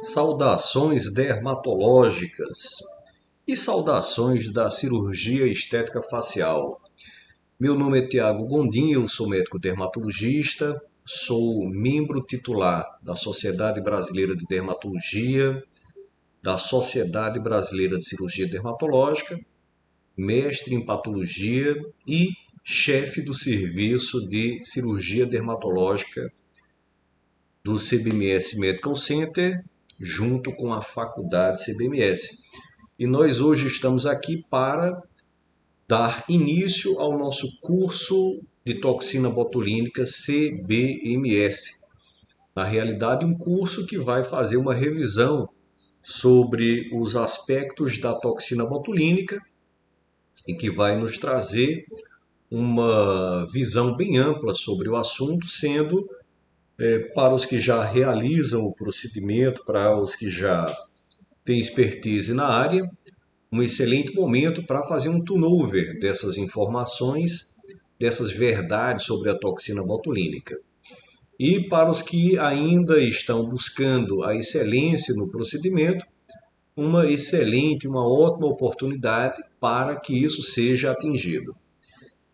Saudações dermatológicas e saudações da cirurgia estética facial. Meu nome é Tiago Gondim, eu sou médico dermatologista, sou membro titular da Sociedade Brasileira de Dermatologia, da Sociedade Brasileira de Cirurgia Dermatológica, mestre em patologia e chefe do serviço de cirurgia dermatológica do CBMS Medical Center, junto com a faculdade CBMS. E nós hoje estamos aqui para dar início ao nosso curso de toxina botulínica CBMS. Na realidade, um curso que vai fazer uma revisão sobre os aspectos da toxina botulínica e que vai nos trazer uma visão bem ampla sobre o assunto, sendo para os que já realizam o procedimento, para os que já têm expertise na área, um excelente momento para fazer um turnover dessas informações, dessas verdades sobre a toxina botulínica. E para os que ainda estão buscando a excelência no procedimento, uma excelente, uma ótima oportunidade para que isso seja atingido.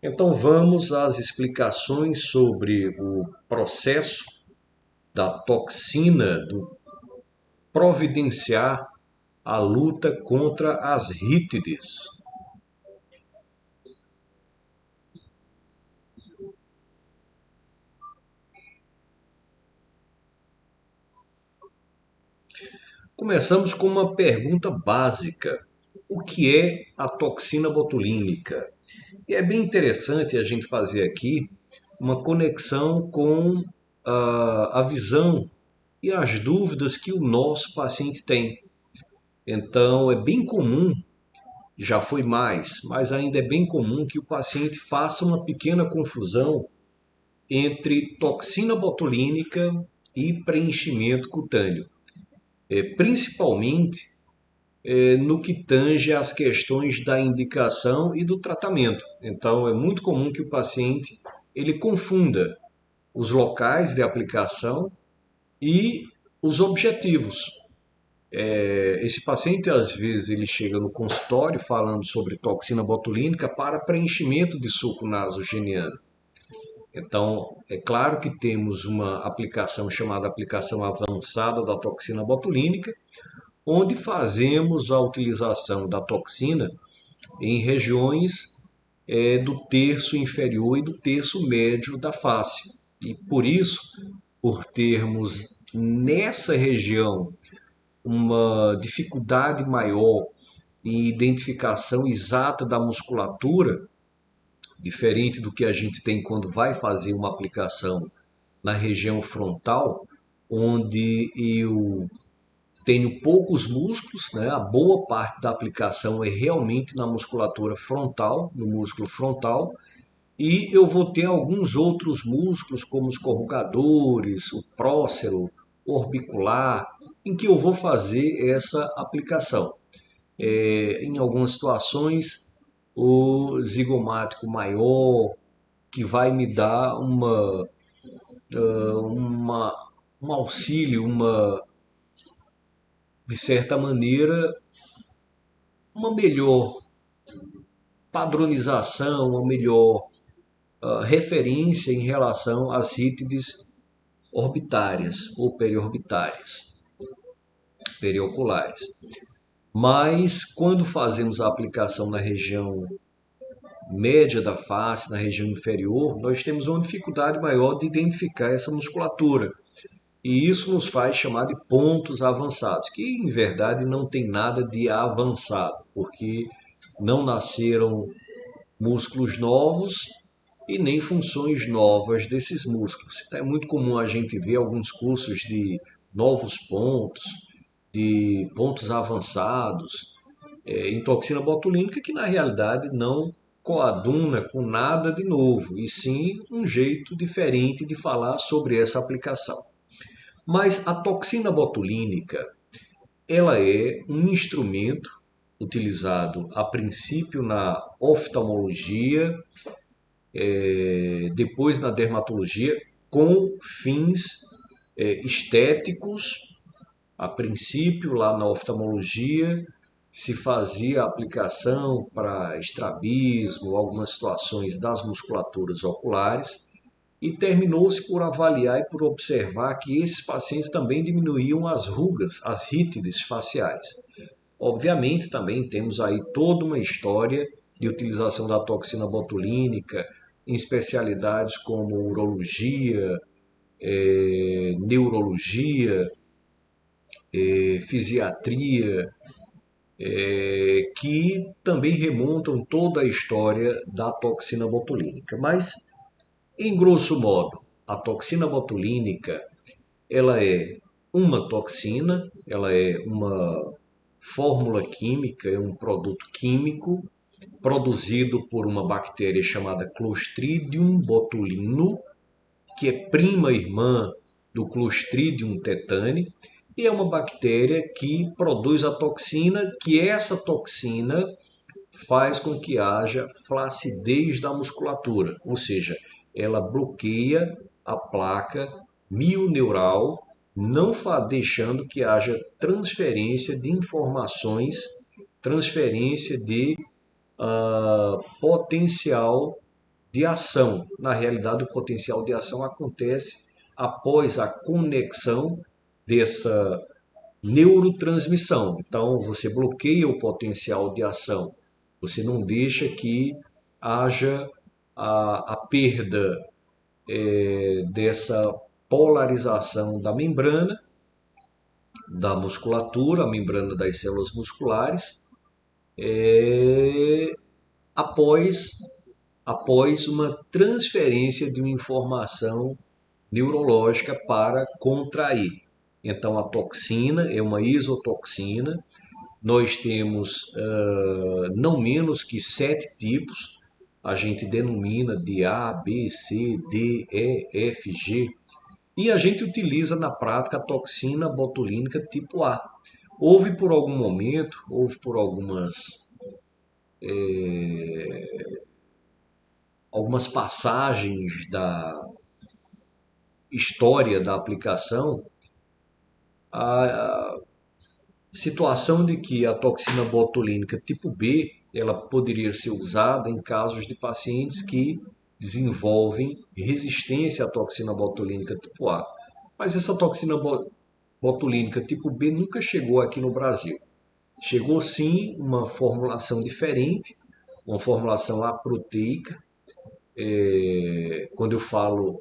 Então vamos às explicações sobre o processo da toxina, do providenciar a luta contra as rítides. Começamos com uma pergunta básica: o que é a toxina botulínica? E é bem interessante a gente fazer aqui uma conexão com a visão e as dúvidas que o nosso paciente tem. Então, é bem comum, já foi mais, mas ainda é bem comum que o paciente faça uma pequena confusão entre toxina botulínica e preenchimento cutâneo, principalmente no que tange às questões da indicação e do tratamento. Então, é muito comum que o paciente ele confunda os locais de aplicação e os objetivos. Esse paciente, às vezes, ele chega no consultório falando sobre toxina botulínica para preenchimento de suco nasogeniano. Então, é claro que temos uma aplicação chamada aplicação avançada da toxina botulínica, onde fazemos a utilização da toxina em regiões do terço inferior e do terço médio da face. E por isso, por termos nessa região uma dificuldade maior em identificação exata da musculatura, diferente do que a gente tem quando vai fazer uma aplicação na região frontal, onde eu tenho poucos músculos, né? A boa parte da aplicação é realmente na musculatura frontal, no músculo frontal, e eu vou ter alguns outros músculos, como os corrugadores, o prócero, orbicular, em que eu vou fazer essa aplicação. Em algumas situações, o zigomático maior, que vai me dar um auxílio, de certa maneira, uma melhor padronização, uma melhor referência em relação às rítides orbitárias ou perioculares. Mas quando fazemos a aplicação na região média da face, na região inferior, nós temos uma dificuldade maior de identificar essa musculatura. E isso nos faz chamar de pontos avançados, que em verdade não tem nada de avançado, porque não nasceram músculos novos e nem funções novas desses músculos. Então é muito comum a gente ver alguns cursos de novos pontos, de pontos avançados, em toxina botulínica, que na realidade não coaduna com nada de novo, e sim um jeito diferente de falar sobre essa aplicação. Mas a toxina botulínica, ela é um instrumento utilizado a princípio na oftalmologia, depois na dermatologia, com fins estéticos, A princípio, lá na oftalmologia, se fazia aplicação para estrabismo, algumas situações das musculaturas oculares, e terminou-se por avaliar e por observar que esses pacientes também diminuíam as rugas, as rítides faciais. Obviamente, também temos aí toda uma história de utilização da toxina botulínica em especialidades como urologia, neurologia, fisiatria, que também remontam toda a história da toxina botulínica. Mas, em grosso modo, a toxina botulínica ela é uma toxina, ela é uma fórmula química, é um produto químico produzido por uma bactéria chamada Clostridium botulinum, que é prima irmã do Clostridium tetani, e é uma bactéria que produz a toxina, que essa toxina faz com que haja flacidez da musculatura, ou seja, ela bloqueia a placa mioneural, não deixando que haja transferência de informações, transferência de potencial de ação. Na realidade, o potencial de ação acontece após a conexão dessa neurotransmissão. Então, você bloqueia o potencial de ação, você não deixa que haja a perda dessa polarização da membrana, da musculatura, a membrana das células musculares, após, após uma transferência de uma informação neurológica para contrair. Então, a toxina é uma isotoxina. Nós temos não menos que 7 tipos. A gente denomina de A, B, C, D, E, F, G. E a gente utiliza na prática a toxina botulínica tipo A. Houve por algum momento, houve por algumas passagens da história da aplicação, a situação de que a toxina botulínica tipo B ela poderia ser usada em casos de pacientes que desenvolvem resistência à toxina botulínica tipo A. Mas essa toxina botulínica tipo B nunca chegou aqui no Brasil. Chegou sim uma formulação diferente, uma formulação aproteica. Quando eu falo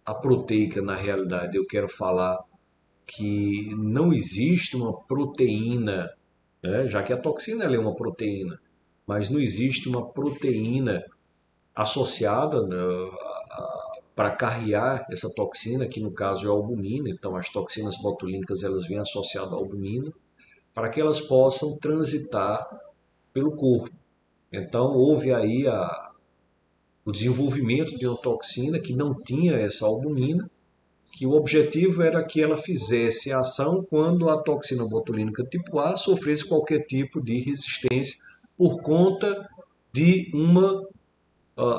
aproteica, na realidade eu quero falar que não existe uma proteína, né? Já que a toxina ela é uma proteína, mas não existe uma proteína associada, né, para carrear essa toxina, que no caso é a albumina. Então as toxinas botulínicas elas vêm associadas à albumina, para que elas possam transitar pelo corpo. Então houve aí o desenvolvimento de uma toxina que não tinha essa albumina, que o objetivo era que ela fizesse ação quando a toxina botulínica tipo A sofresse qualquer tipo de resistência por conta de uma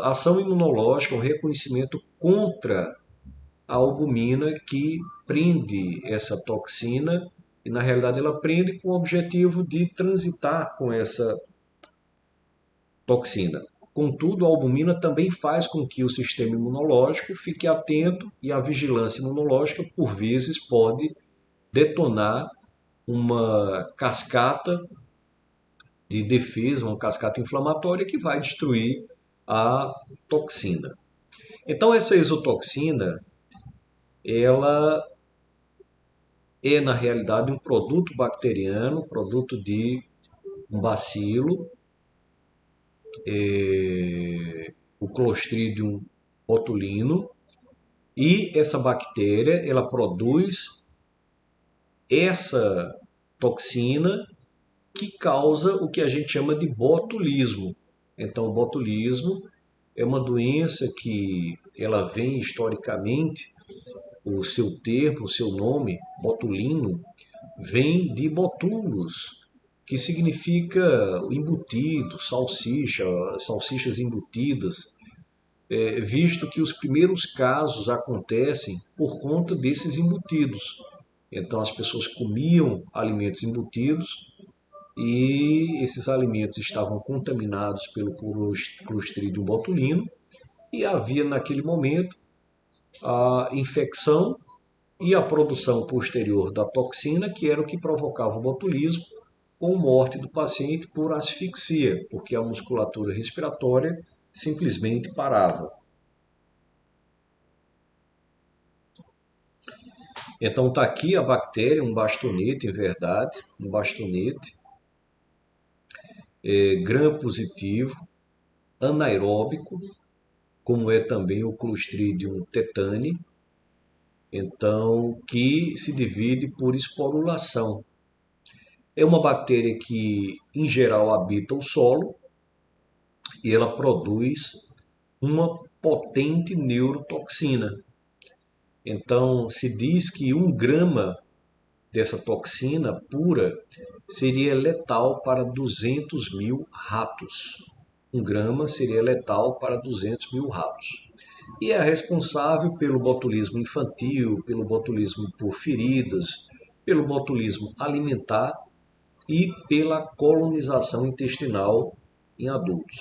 ação imunológica, um reconhecimento contra a albumina que prende essa toxina, e na realidade ela prende com o objetivo de transitar com essa toxina. Contudo, a albumina também faz com que o sistema imunológico fique atento, e a vigilância imunológica, por vezes, pode detonar uma cascata de defesa, uma cascata inflamatória que vai destruir a toxina. Então, essa exotoxina, ela é, na realidade, um produto bacteriano, produto de um bacilo, o Clostridium botulinum, e essa bactéria ela produz essa toxina que causa o que a gente chama de botulismo. Então, o botulismo é uma doença que ela vem historicamente, o seu termo, o seu nome, botulino, vem de botulos, que significa embutido, salsicha, salsichas embutidas, visto que os primeiros casos acontecem por conta desses embutidos. Então as pessoas comiam alimentos embutidos e esses alimentos estavam contaminados pelo Clostridium botulinum e havia naquele momento a infecção e a produção posterior da toxina, que era o que provocava o botulismo, com morte do paciente por asfixia, porque a musculatura respiratória simplesmente parava. Então está aqui a bactéria, um bastonete, em verdade, um bastonete, gram positivo, anaeróbico, como é também o Clostridium tetani, então que se divide por esporulação. É uma bactéria que, em geral, habita o solo e ela produz uma potente neurotoxina. Então, se diz que 1 grama dessa toxina pura seria letal para 200 mil ratos. 1 grama seria letal para 200 mil ratos. E é responsável pelo botulismo infantil, pelo botulismo por feridas, pelo botulismo alimentar e pela colonização intestinal em adultos.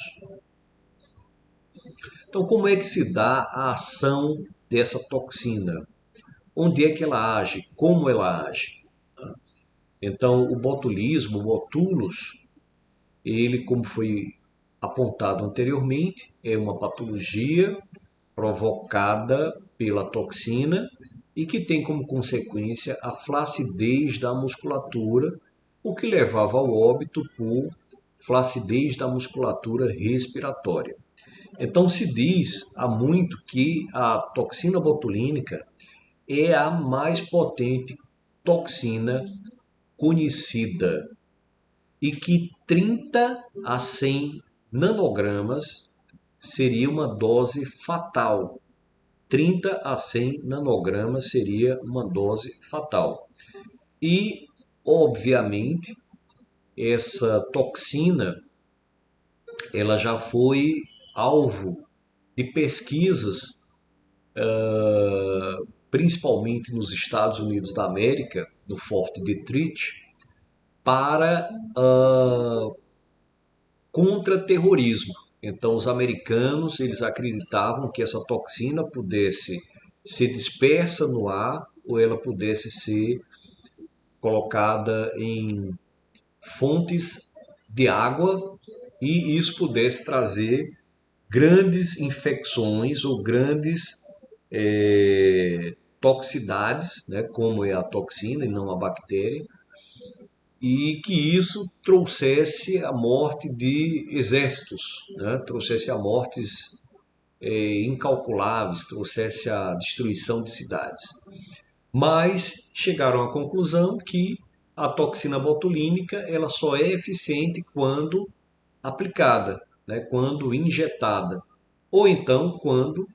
Então, como é que se dá a ação dessa toxina? Onde é que ela age? Como ela age? Então, o botulismo, o botulus, ele, como foi apontado anteriormente, é uma patologia provocada pela toxina e que tem como consequência a flacidez da musculatura, o que levava ao óbito por flacidez da musculatura respiratória. Então se diz há muito que a toxina botulínica é a mais potente toxina conhecida e que 30 a 100 nanogramas seria uma dose fatal. 30 a 100 nanogramas seria uma dose fatal. E, obviamente, essa toxina ela já foi alvo de pesquisas, principalmente nos Estados Unidos da América, no Fort Detrick, para contra-terrorismo. Então, os americanos eles acreditavam que essa toxina pudesse ser dispersa no ar ou ela pudesse ser colocada em fontes de água e isso pudesse trazer grandes infecções ou grandes toxicidades, né, como é a toxina e não a bactéria, e que isso trouxesse a morte de exércitos, né, trouxesse a mortes incalculáveis, trouxesse a destruição de cidades. Mas chegaram à conclusão que a toxina botulínica ela só é eficiente quando aplicada, né, quando injetada, ou então quando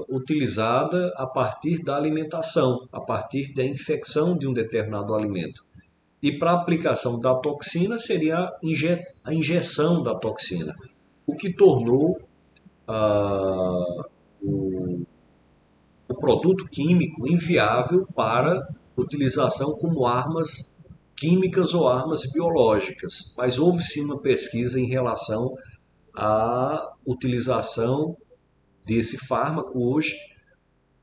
utilizada a partir da alimentação, a partir da infecção de um determinado alimento. E para a aplicação da toxina seria a injeção da toxina, o que tornou o produto químico inviável para utilização como armas químicas ou armas biológicas. Mas houve sim uma pesquisa em relação à utilização desse fármaco hoje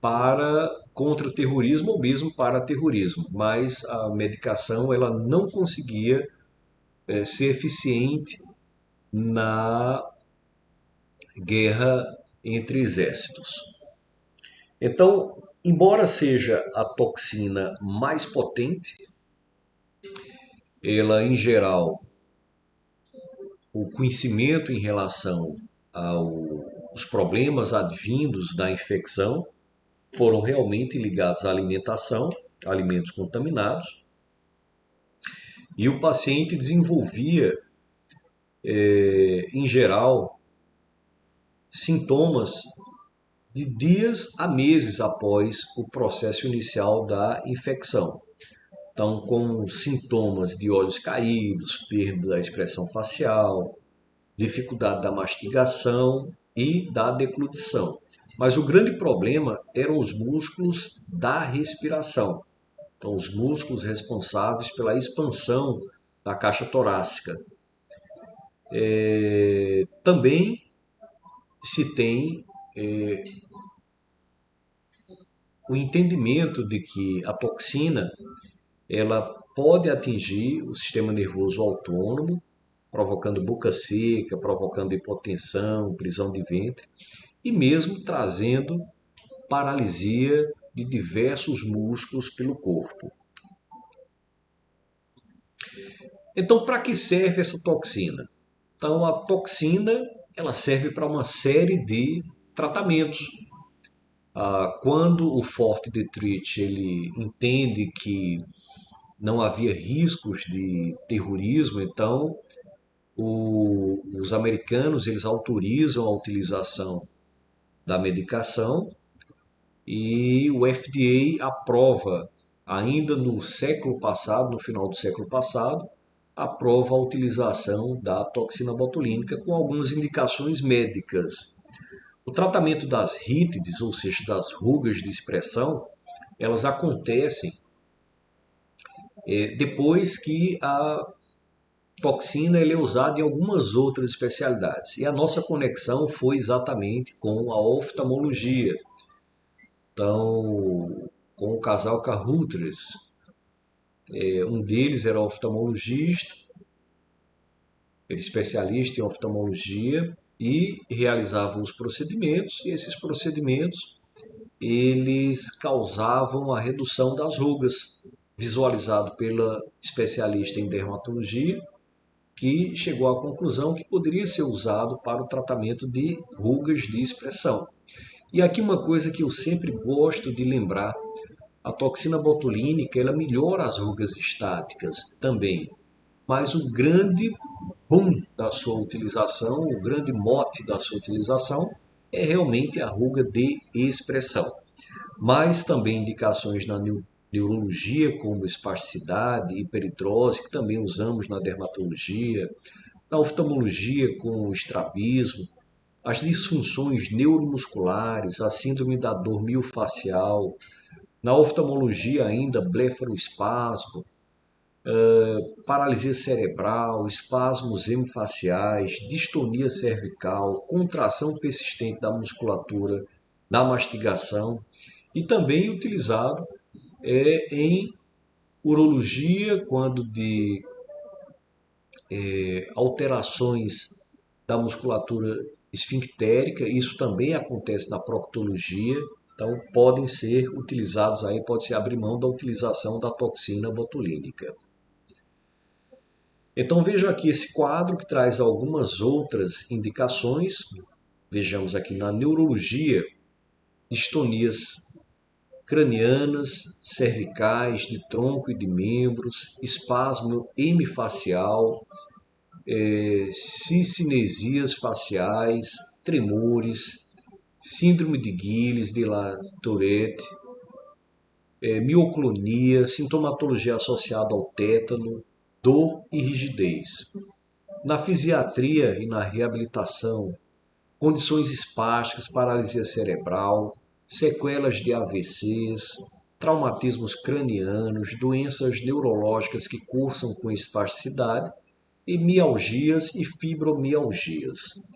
para contra-terrorismo ou mesmo para terrorismo, mas a medicação ela não conseguia ser eficiente na guerra entre exércitos. Então, embora seja a toxina mais potente, ela em geral, o conhecimento em relação aos problemas advindos da infecção foram realmente ligados à alimentação, alimentos contaminados, e o paciente desenvolvia, em geral, sintomas de dias a meses após o processo inicial da infecção. Então, com sintomas de olhos caídos, perda da expressão facial, dificuldade da mastigação e da deglutição. Mas o grande problema eram os músculos da respiração. Então, os músculos responsáveis pela expansão da caixa torácica. Também se tem o entendimento de que a toxina ela pode atingir o sistema nervoso autônomo, provocando boca seca, provocando hipotensão, prisão de ventre e mesmo trazendo paralisia de diversos músculos pelo corpo. Então, para que serve essa toxina? Então, a toxina ela serve para uma série de tratamentos. Quando o Forte Detritt ele entende que não havia riscos de terrorismo, então os americanos eles autorizam a utilização da medicação e o FDA aprova, ainda no século passado, no final do século passado, aprova a utilização da toxina botulínica com algumas indicações médicas. O tratamento das rítides, ou seja, das rugas de expressão, elas acontecem depois que a toxina ele é usada em algumas outras especialidades. E a nossa conexão foi exatamente com a oftalmologia. Então, com o casal Carruthers, um deles era oftalmologista, ele é especialista em oftalmologia e realizava os procedimentos, e esses procedimentos eles causavam a redução das rugas, visualizado pela especialista em dermatologia, que chegou à conclusão que poderia ser usado para o tratamento de rugas de expressão. E aqui uma coisa que eu sempre gosto de lembrar, a toxina botulínica ela melhora as rugas estáticas também, mas o grande boom da sua utilização, o grande mote da sua utilização é realmente a ruga de expressão. Mas também indicações na neurologia, como espasticidade, hiperidrose, que também usamos na dermatologia, na oftalmologia com o estrabismo, as disfunções neuromusculares, a síndrome da dor miofascial, na oftalmologia ainda blefaroespasmo, paralisia cerebral, espasmos hemifaciais, distonia cervical, contração persistente da musculatura da mastigação e também utilizado em urologia quando de alterações da musculatura esfinctérica, isso também acontece na proctologia, então podem ser utilizados aí, pode-se abrir mão da utilização da toxina botulínica. Então veja aqui esse quadro que traz algumas outras indicações. Vejamos aqui na neurologia, distonias cranianas, cervicais, de tronco e de membros, espasmo hemifacial, cicinesias faciais, tremores, síndrome de Gilles, de la Tourette, mioclonia, sintomatologia associada ao tétano, dor e rigidez. Na fisiatria e na reabilitação, condições espásticas, paralisia cerebral, sequelas de AVCs, traumatismos cranianos, doenças neurológicas que cursam com espasticidade e mialgias e fibromialgias.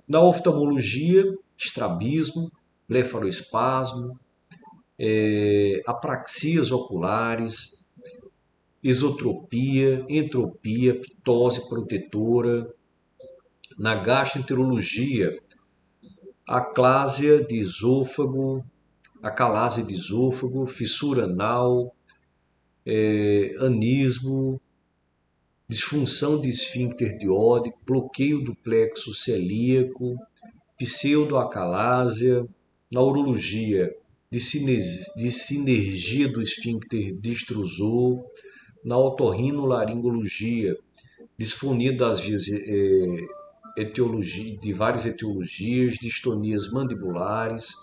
Na oftalmologia, estrabismo, blefaroespasmo, apraxias oculares, esotropia, entropia, ptose protetora. Na gastroenterologia, aclásia de esôfago, fissura anal, anismo, disfunção de esfíncter de Oddi, bloqueio do plexo celíaco, pseudoacalásia. Na urologia, de sinergia do esfíncter distrusor. Na otorrinolaringologia, disfonia das vias de várias etiologias, distonias mandibulares,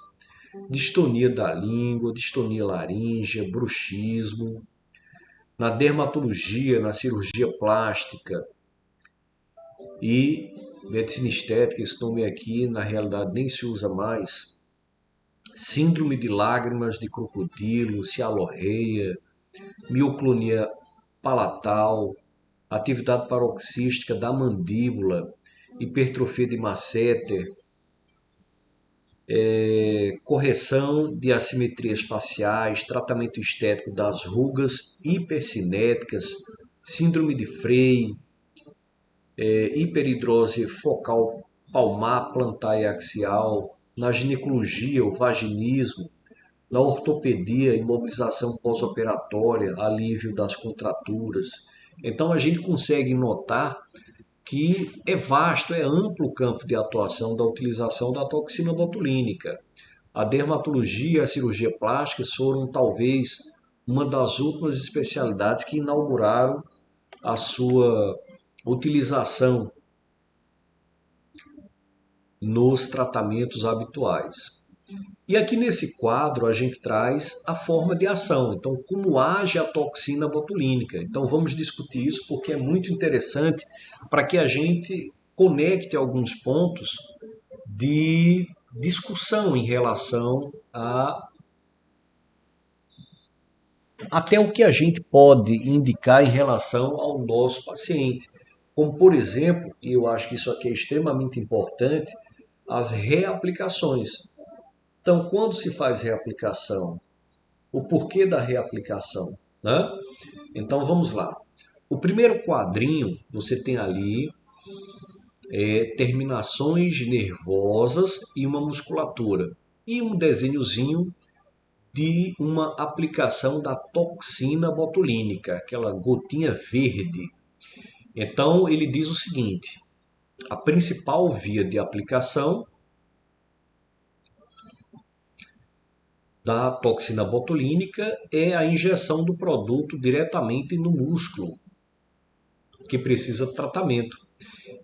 distonia da língua, distonia laríngea, bruxismo. Na dermatologia, na cirurgia plástica e medicina estética, esse nome aqui na realidade nem se usa mais, síndrome de lágrimas de crocodilo, cialorreia, mioclonia palatal, atividade paroxística da mandíbula, hipertrofia de masseter, correção de assimetrias faciais, tratamento estético das rugas hipercinéticas, síndrome de Frey, hiperidrose focal palmar, plantar e axial, na ginecologia, o vaginismo, na ortopedia, imobilização pós-operatória, alívio das contraturas. Então a gente consegue notar que é vasto, é amplo o campo de atuação da utilização da toxina botulínica. A dermatologia e a cirurgia plástica foram talvez uma das últimas especialidades que inauguraram a sua utilização nos tratamentos habituais. E aqui nesse quadro a gente traz a forma de ação, então como age a toxina botulínica. Então vamos discutir isso porque é muito interessante para que a gente conecte alguns pontos de discussão em relação a até o que a gente pode indicar em relação ao nosso paciente. Como por exemplo, e eu acho que isso aqui é extremamente importante, as reaplicações. Então, quando se faz reaplicação, o porquê da reaplicação, né? Então, vamos lá. O primeiro quadrinho, você tem ali terminações nervosas e uma musculatura. E um desenhozinho de uma aplicação da toxina botulínica, aquela gotinha verde. Então, ele diz o seguinte, a principal via de aplicação da toxina botulínica é a injeção do produto diretamente no músculo, que precisa de tratamento.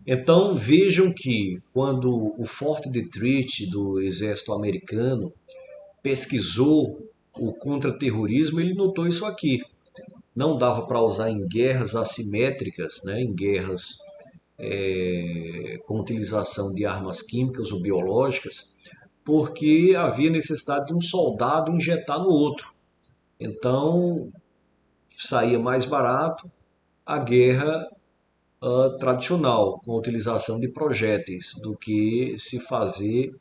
Então vejam que quando o Fort Detrick do exército americano pesquisou o contra-terrorismo, ele notou isso aqui. Não dava para usar em guerras assimétricas, né, em guerras com utilização de armas químicas ou biológicas, porque havia necessidade de um soldado injetar no outro. Então, saía mais barato a guerra tradicional, com a utilização de projéteis, do que se fazer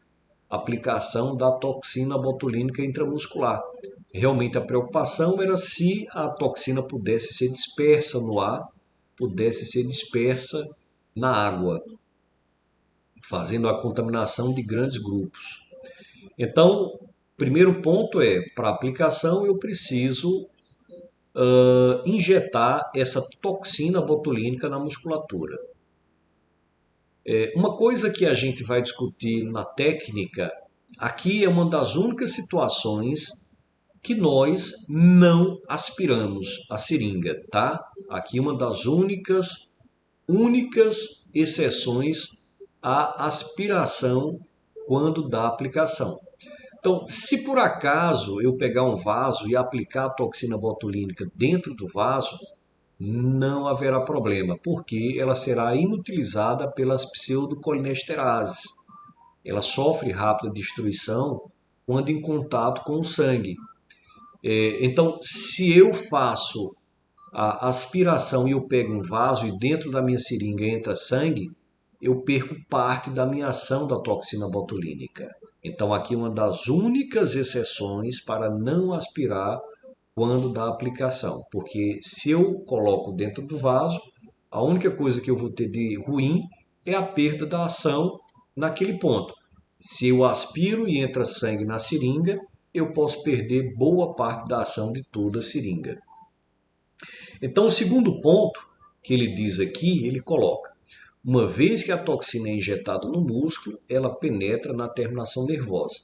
aplicação da toxina botulínica intramuscular. Realmente a preocupação era se a toxina pudesse ser dispersa no ar, pudesse ser dispersa na água, fazendo a contaminação de grandes grupos. Então, primeiro ponto é, para aplicação eu preciso injetar essa toxina botulínica na musculatura. Uma coisa que a gente vai discutir na técnica, aqui é uma das únicas situações que nós não aspiramos a seringa, tá? Aqui uma das únicas exceções à aspiração quando da aplicação. Então, se por acaso eu pegar um vaso e aplicar a toxina botulínica dentro do vaso, não haverá problema, porque ela será inutilizada pelas pseudocolinesterases. Ela sofre rápida destruição quando em contato com o sangue. Então, se eu faço a aspiração e eu pego um vaso e dentro da minha seringa entra sangue, eu perco parte da minha ação da toxina botulínica. Então aqui uma das únicas exceções para não aspirar quando da aplicação, porque se eu coloco dentro do vaso, a única coisa que eu vou ter de ruim é a perda da ação naquele ponto. Se eu aspiro e entra sangue na seringa, eu posso perder boa parte da ação de toda a seringa. Então, o segundo ponto que ele diz aqui, ele coloca: uma vez que a toxina é injetada no músculo, ela penetra na terminação nervosa.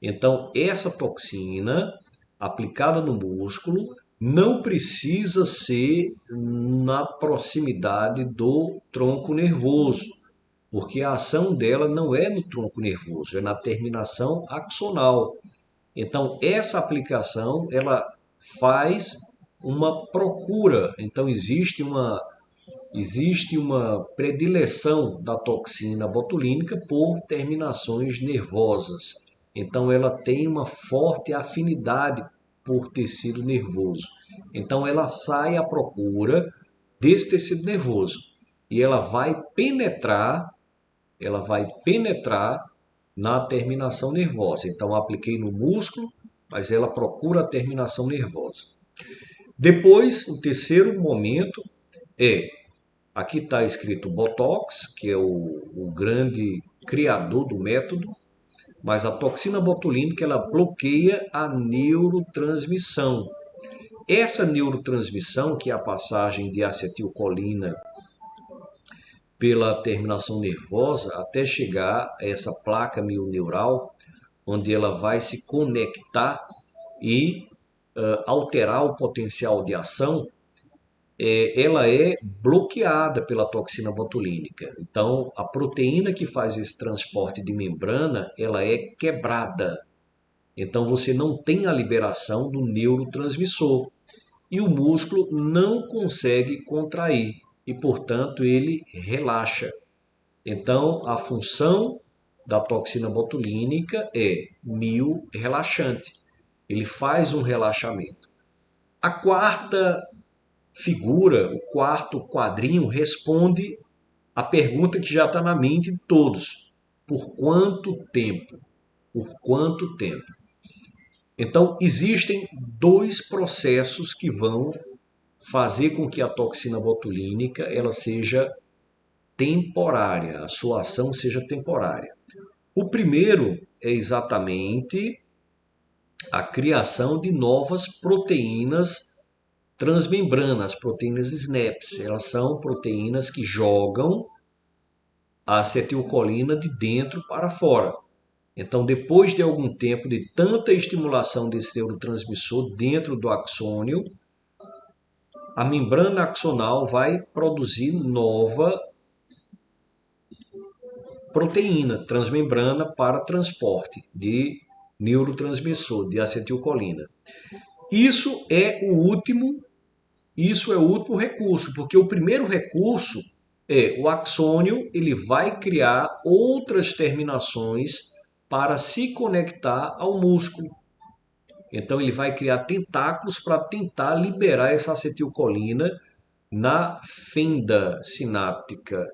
Então, essa toxina aplicada no músculo não precisa ser na proximidade do tronco nervoso, porque a ação dela não é no tronco nervoso, é na terminação axonal. Então, essa aplicação, ela faz uma procura. Então, existe uma predileção da toxina botulínica por terminações nervosas. Então ela tem uma forte afinidade por tecido nervoso. Então ela sai à procura desse tecido nervoso e ela vai penetrar na terminação nervosa. Então apliquei no músculo, mas ela procura a terminação nervosa. Depois, o terceiro momento é, aqui está escrito Botox, que é o grande criador do método, mas a toxina botulínica ela bloqueia a neurotransmissão. Essa neurotransmissão, que é a passagem de acetilcolina pela terminação nervosa até chegar a essa placa mioneural, onde ela vai se conectar e alterar o potencial de ação, ela é bloqueada pela toxina botulínica. Então, a proteína que faz esse transporte de membrana, ela é quebrada. Então, você não tem a liberação do neurotransmissor e o músculo não consegue contrair e, portanto, ele relaxa. Então, a função da toxina botulínica é miorrelaxante. Ele faz um relaxamento. A quarta figura, o quarto quadrinho, responde a pergunta que já está na mente de todos: por quanto tempo? Por quanto tempo? Então, existem dois processos que vão fazer com que a toxina botulínica ela seja temporária, a sua ação seja temporária. O primeiro é exatamente a criação de novas proteínas transmembranas, proteínas SNAPs. Elas são proteínas que jogam a acetilcolina de dentro para fora. Então, depois de algum tempo de tanta estimulação desse neurotransmissor dentro do axônio, a membrana axonal vai produzir nova proteína transmembrana para transporte de neurotransmissor, de acetilcolina. Isso é o último recurso, porque o primeiro recurso é o axônio, ele vai criar outras terminações para se conectar ao músculo. Então ele vai criar tentáculos para tentar liberar essa acetilcolina na fenda sináptica.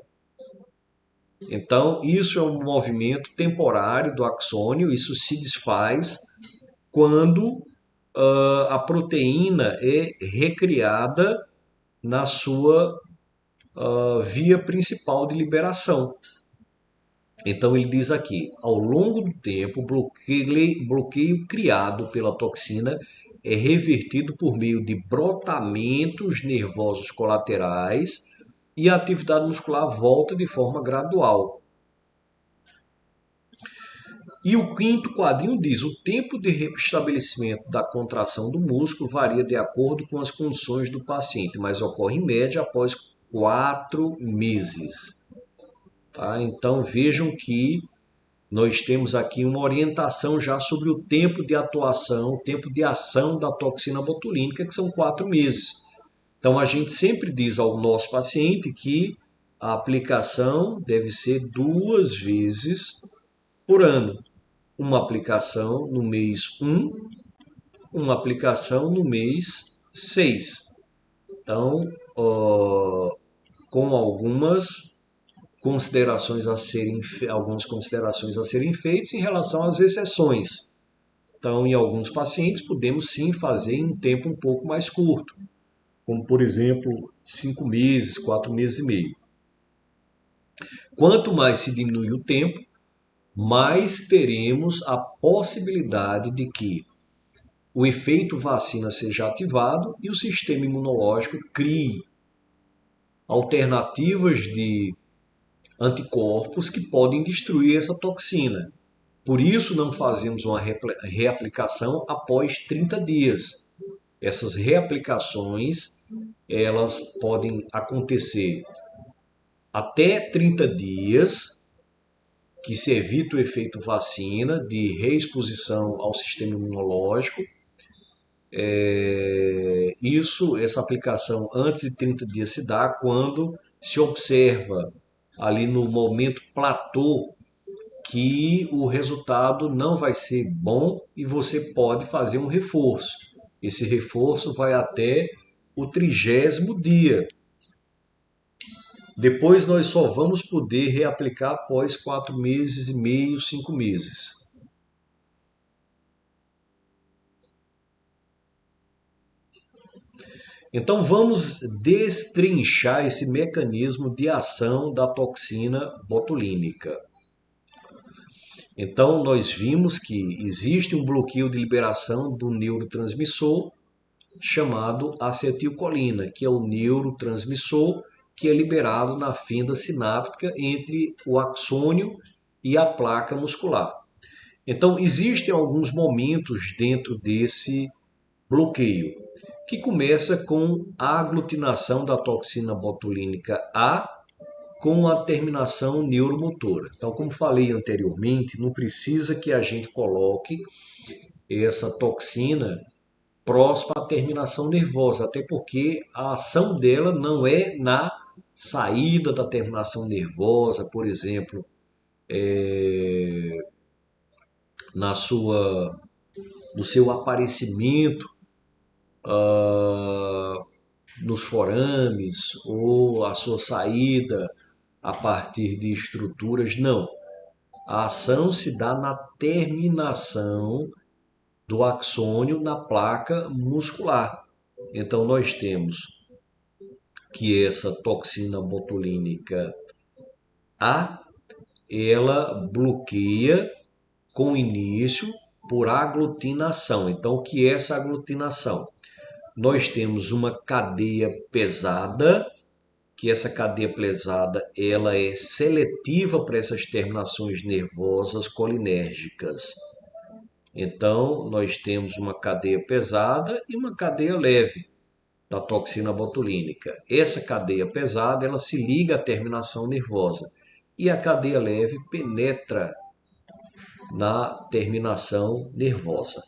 Então isso é um movimento temporário do axônio, isso se desfaz quando a proteína é recriada na sua via principal de liberação. Então ele diz aqui, ao longo do tempo, o bloqueio criado pela toxina é revertido por meio de brotamentos nervosos colaterais e a atividade muscular volta de forma gradual. E o quinto quadrinho diz, o tempo de restabelecimento da contração do músculo varia de acordo com as condições do paciente, mas ocorre em média após 4 meses. Tá? Então vejam que nós temos aqui uma orientação já sobre o tempo de atuação, o tempo de ação da toxina botulínica, que são 4 meses. Então a gente sempre diz ao nosso paciente que a aplicação deve ser 2 vezes por ano. Uma aplicação no mês 1, uma aplicação no mês 6. Então, com algumas considerações a serem feitas em relação às exceções. Então, em alguns pacientes, podemos sim fazer em um tempo um pouco mais curto, como por exemplo 5 meses, 4 meses e meio. Quanto mais se diminui o tempo, mais teremos a possibilidade de que o efeito vacina seja ativado e o sistema imunológico crie alternativas de anticorpos que podem destruir essa toxina. Por isso não fazemos uma reaplicação após 30 dias. Essas reaplicações, elas podem acontecer até 30 dias, que se evita o efeito vacina de reexposição ao sistema imunológico. Essa aplicação antes de 30 dias se dá quando se observa ali no momento platô que o resultado não vai ser bom e você pode fazer um reforço. Esse reforço vai até o 30º dia. Depois nós só vamos poder reaplicar após 4 meses e meio, 5 meses. Então vamos destrinchar esse mecanismo de ação da toxina botulínica. Então nós vimos que existe um bloqueio de liberação do neurotransmissor chamado acetilcolina, que é o neurotransmissor que é liberado na fenda sináptica entre o axônio e a placa muscular. Então existem alguns momentos dentro desse bloqueio, que começa com a aglutinação da toxina botulínica A com a terminação neuromotora. Então, como falei anteriormente, não precisa que a gente coloque essa toxina próxima à terminação nervosa, até porque a ação dela não é na saída da terminação nervosa, por exemplo, na sua, no seu aparecimento nos forames ou a sua saída a partir de estruturas, não. A ação se dá na terminação do axônio na placa muscular. Então nós temos que essa toxina botulínica A, ela bloqueia com início por aglutinação. Então o que é essa aglutinação? Nós temos uma cadeia pesada, que essa cadeia pesada ela é seletiva para essas terminações nervosas colinérgicas. Então, nós temos uma cadeia pesada e uma cadeia leve da toxina botulínica. Essa cadeia pesada ela se liga à terminação nervosa e a cadeia leve penetra na terminação nervosa.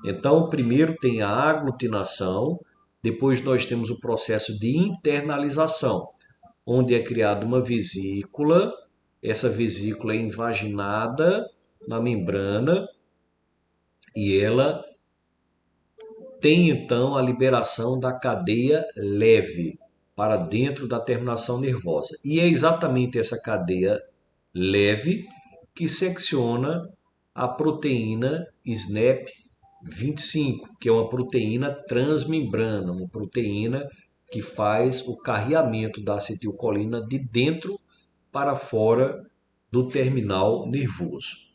Então, primeiro tem a aglutinação, depois nós temos o processo de internalização, onde é criada uma vesícula, essa vesícula é invaginada na membrana e ela tem então a liberação da cadeia leve para dentro da terminação nervosa. E é exatamente essa cadeia leve que secciona a proteína SNAP25, que é uma proteína transmembrana, uma proteína que faz o carreamento da acetilcolina de dentro para fora do terminal nervoso.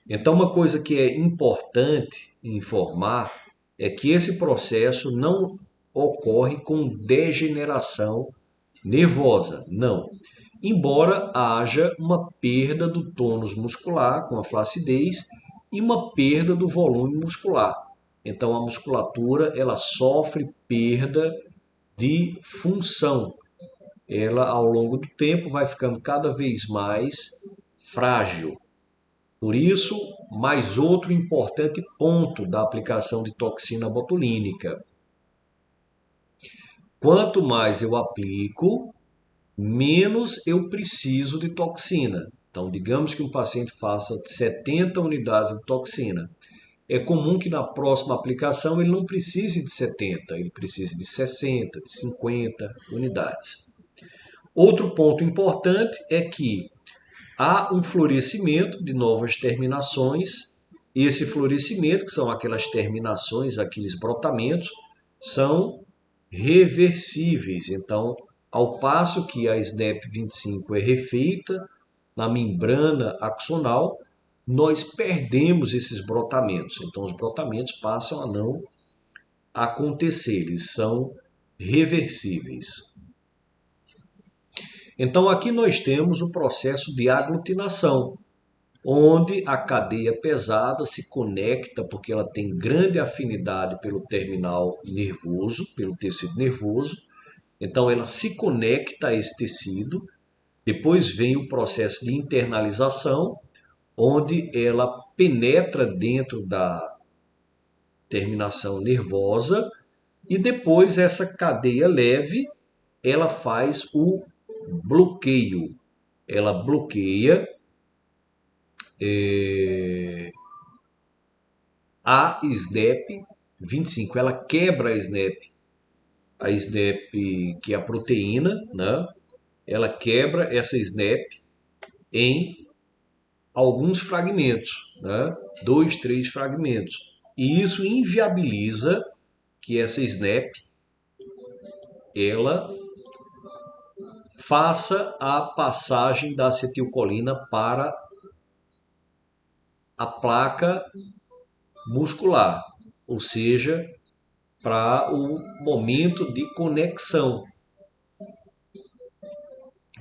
Então, uma coisa que é importante informar é que esse processo não ocorre com degeneração nervosa, não. Embora haja uma perda do tônus muscular com a flacidez e uma perda do volume muscular. Então a musculatura ela sofre perda de função. Ela ao longo do tempo vai ficando cada vez mais frágil. Por isso, mais outro importante ponto da aplicação de toxina botulínica. Quanto mais eu aplico, menos eu preciso de toxina. Então, digamos que um paciente faça 70 unidades de toxina. É comum que na próxima aplicação ele não precise de 70, ele precise de 60, de 50 unidades. Outro ponto importante é que há um florescimento de novas terminações. Esse florescimento, que são aquelas terminações, aqueles brotamentos, são reversíveis. Então, ao passo que a SNAP25 é refeita na membrana axonal, nós perdemos esses brotamentos. Então, os brotamentos passam a não acontecer, eles são reversíveis. Então, aqui nós temos o processo de aglutinação, onde a cadeia pesada se conecta, porque ela tem grande afinidade pelo terminal nervoso, pelo tecido nervoso. Então, ela se conecta a esse tecido. Depois vem o processo de internalização, onde ela penetra dentro da terminação nervosa. E depois essa cadeia leve, ela faz o bloqueio. Ela bloqueia a SNAP 25, ela quebra a SNAP que é a proteína, né? Ela quebra essa SNAP em alguns fragmentos, né? 2, 3 fragmentos. E isso inviabiliza que essa SNAP ela faça a passagem da acetilcolina para a placa muscular, ou seja, para o momento de conexão.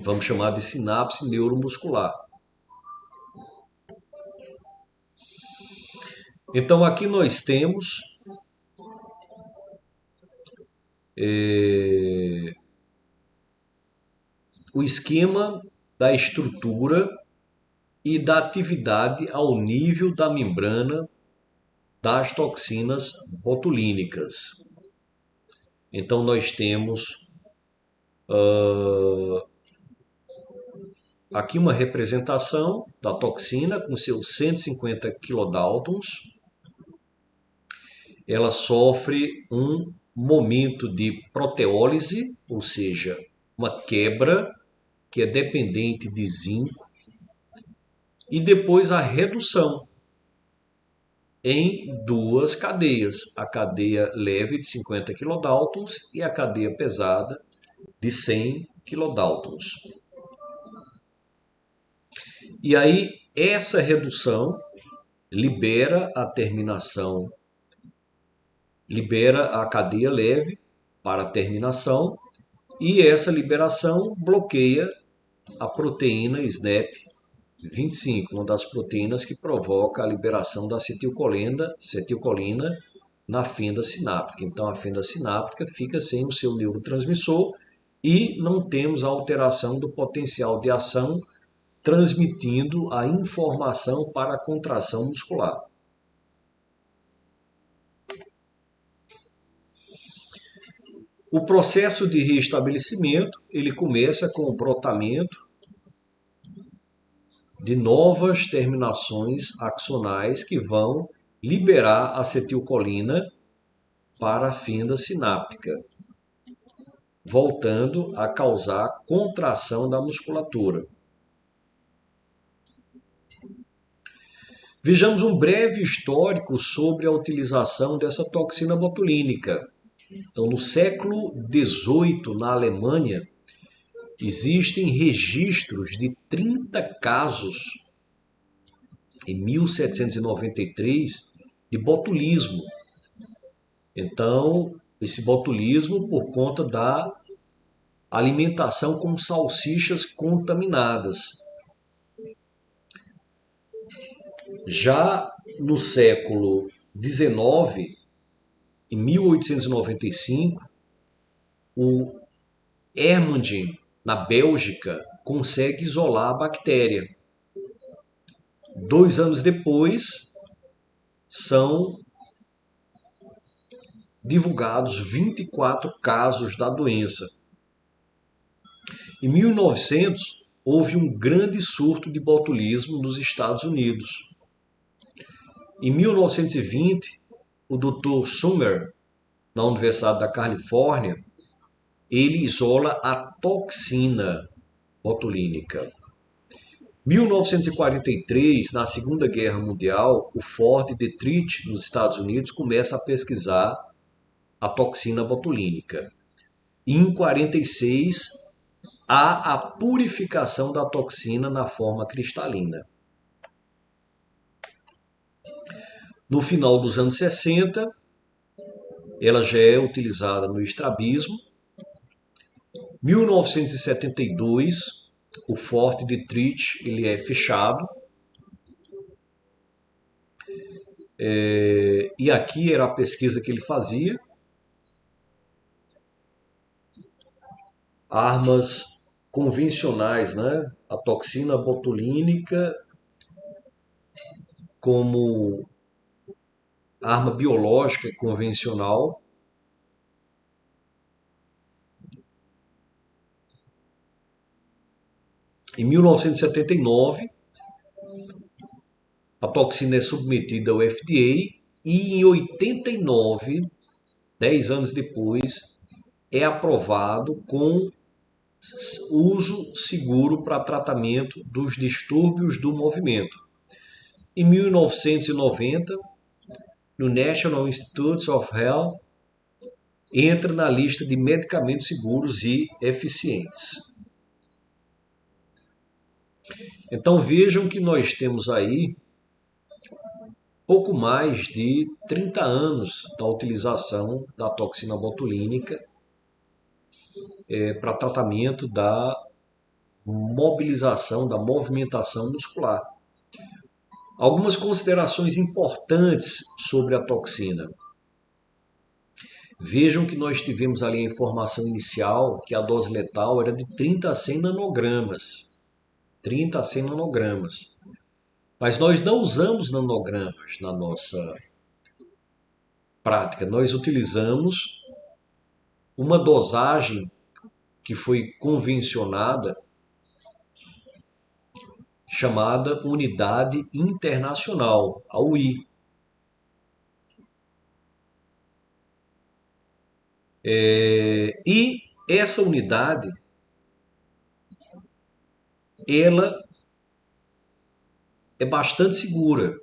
Vamos chamar de sinapse neuromuscular. Então aqui nós temos o esquema da estrutura e da atividade ao nível da membrana das toxinas botulínicas. Então nós temos aqui uma representação da toxina com seus 150 kilodaltons. Ela sofre um momento de proteólise, ou seja, uma quebra que é dependente de zinco, e depois a redução em duas cadeias, a cadeia leve de 50 kilodaltons e a cadeia pesada de 100 kilodaltons. E aí essa redução libera a cadeia leve para a terminação, e essa liberação bloqueia a proteína SNAP 25, uma das proteínas que provoca a liberação da acetilcolina na fenda sináptica. Então a fenda sináptica fica sem o seu neurotransmissor e não temos a alteração do potencial de ação, transmitindo a informação para a contração muscular. O processo de reestabelecimento ele começa com o brotamento de novas terminações axonais que vão liberar acetilcolina para a fenda sináptica, voltando a causar contração da musculatura. Vejamos um breve histórico sobre a utilização dessa toxina botulínica. Então, no século XVIII, na Alemanha, existem registros de 30 casos, em 1793, de botulismo. Então, esse botulismo por conta da alimentação com salsichas contaminadas. Já no século XIX, em 1895, o Hermandien, na Bélgica, consegue isolar a bactéria. 2 anos depois, são divulgados 24 casos da doença. Em 1900, houve um grande surto de botulismo nos Estados Unidos. Em 1920, o Dr. Summer, na Universidade da Califórnia, ele isola a toxina botulínica. 1943, na Segunda Guerra Mundial, o Fort Detritt, nos Estados Unidos, começa a pesquisar a toxina botulínica. E em 1946, há a purificação da toxina na forma cristalina. No final dos anos 60, ela já é utilizada no estrabismo. 1972, o Fort Detritt ele é fechado. E aqui era a pesquisa que ele fazia. Armas convencionais, né? A toxina botulínica como arma biológica convencional. Em 1979, A toxina é submetida ao FDA e em 89, 10 anos depois, é aprovado com uso seguro para tratamento dos distúrbios do movimento. Em 1990, no National Institutes of Health, entra na lista de medicamentos seguros e eficientes. Então vejam que nós temos aí pouco mais de 30 anos da utilização da toxina botulínica para tratamento da mobilização, da movimentação muscular. Algumas considerações importantes sobre a toxina. Vejam que nós tivemos ali a informação inicial que a dose letal era de 30 a 100 nanogramas. 30 a 100 nanogramas. Mas nós não usamos nanogramas na nossa prática. Nós utilizamos uma dosagem que foi convencionada, chamada Unidade Internacional, a UI. E essa unidade, ela é bastante segura.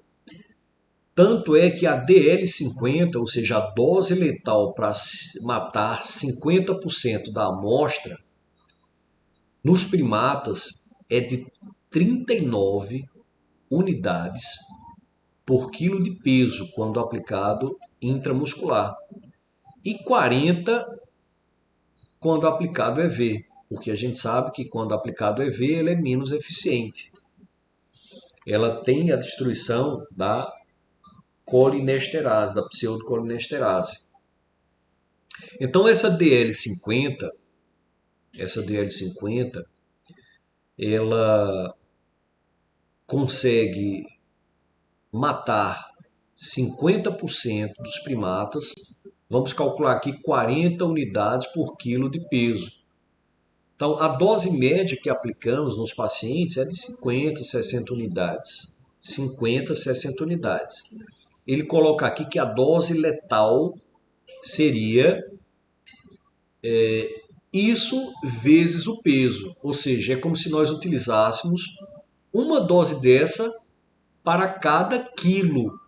Tanto é que a DL50, ou seja, a dose letal para matar 50% da amostra, nos primatas é de 39 unidades por quilo de peso quando aplicado intramuscular e 40 quando aplicado EV, porque a gente sabe que quando aplicado EV ela é menos eficiente. Ela tem a destruição da colinesterase, da pseudocolinesterase. Então essa DL50, ela consegue matar 50% dos primatas. Vamos calcular aqui 40 unidades por quilo de peso. Então, a dose média que aplicamos nos pacientes é de 50, 60 unidades. 50, 60 unidades. Ele coloca aqui que a dose letal seria isso vezes o peso. Ou seja, é como se nós utilizássemos uma dose dessa para cada quilo.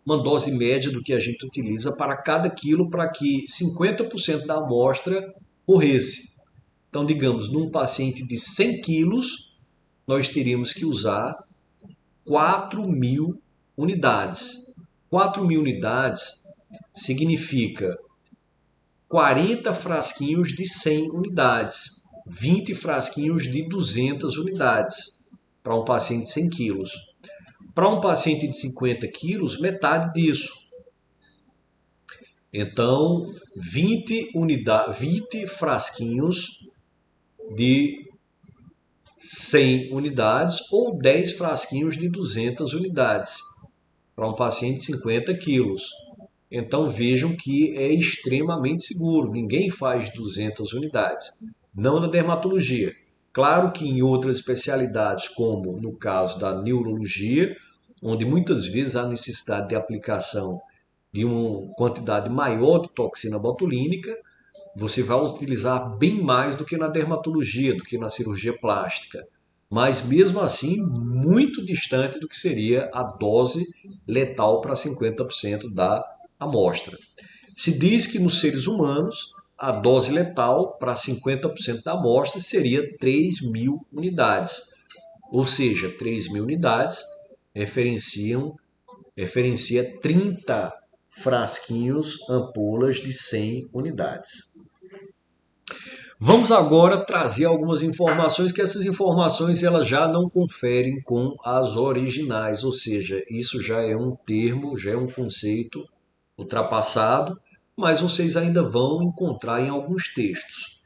Uma dose média do que a gente utiliza para cada quilo para que 50% da amostra morresse. Então, digamos, num paciente de 100 quilos, nós teríamos que usar 4.000 unidades. 4.000 unidades significa 40 frasquinhos de 100 unidades, 20 frasquinhos de 200 unidades para um paciente de 100 quilos. Para um paciente de 50 quilos, metade disso. Então, 20 frasquinhos de 100 unidades ou 10 frasquinhos de 200 unidades para um paciente de 50 quilos. Então vejam que é extremamente seguro. Ninguém faz 200 unidades. Não na dermatologia. Claro que em outras especialidades, como no caso da neurologia, onde muitas vezes há necessidade de aplicação de uma quantidade maior de toxina botulínica, você vai utilizar bem mais do que na dermatologia, do que na cirurgia plástica. Mas mesmo assim, muito distante do que seria a dose letal para 50% da amostra. Se diz que nos seres humanos, a dose letal para 50% da amostra seria 3.000 unidades. Ou seja, 3.000 unidades referencia 30 frasquinhos, ampolas de 100 unidades. Vamos agora trazer algumas informações que essas informações elas já não conferem com as originais, ou seja, isso já é um termo, já é um conceito ultrapassado, mas vocês ainda vão encontrar em alguns textos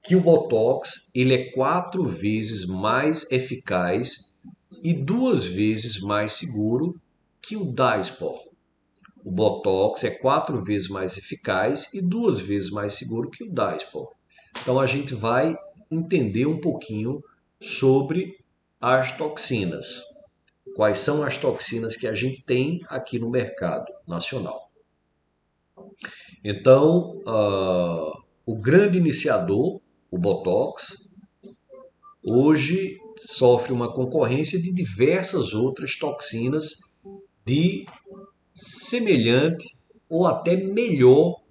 que o Botox ele é 4 vezes mais eficaz e 2 vezes mais seguro que o Dysport. O Botox é 4 vezes mais eficaz e 2 vezes mais seguro que o Dysport. Então a gente vai entender um pouquinho sobre as toxinas. quais são as toxinas que a gente tem aqui no mercado nacional. Então, o grande iniciador, o Botox, hoje sofre uma concorrência de diversas outras toxinas de semelhante ou até melhor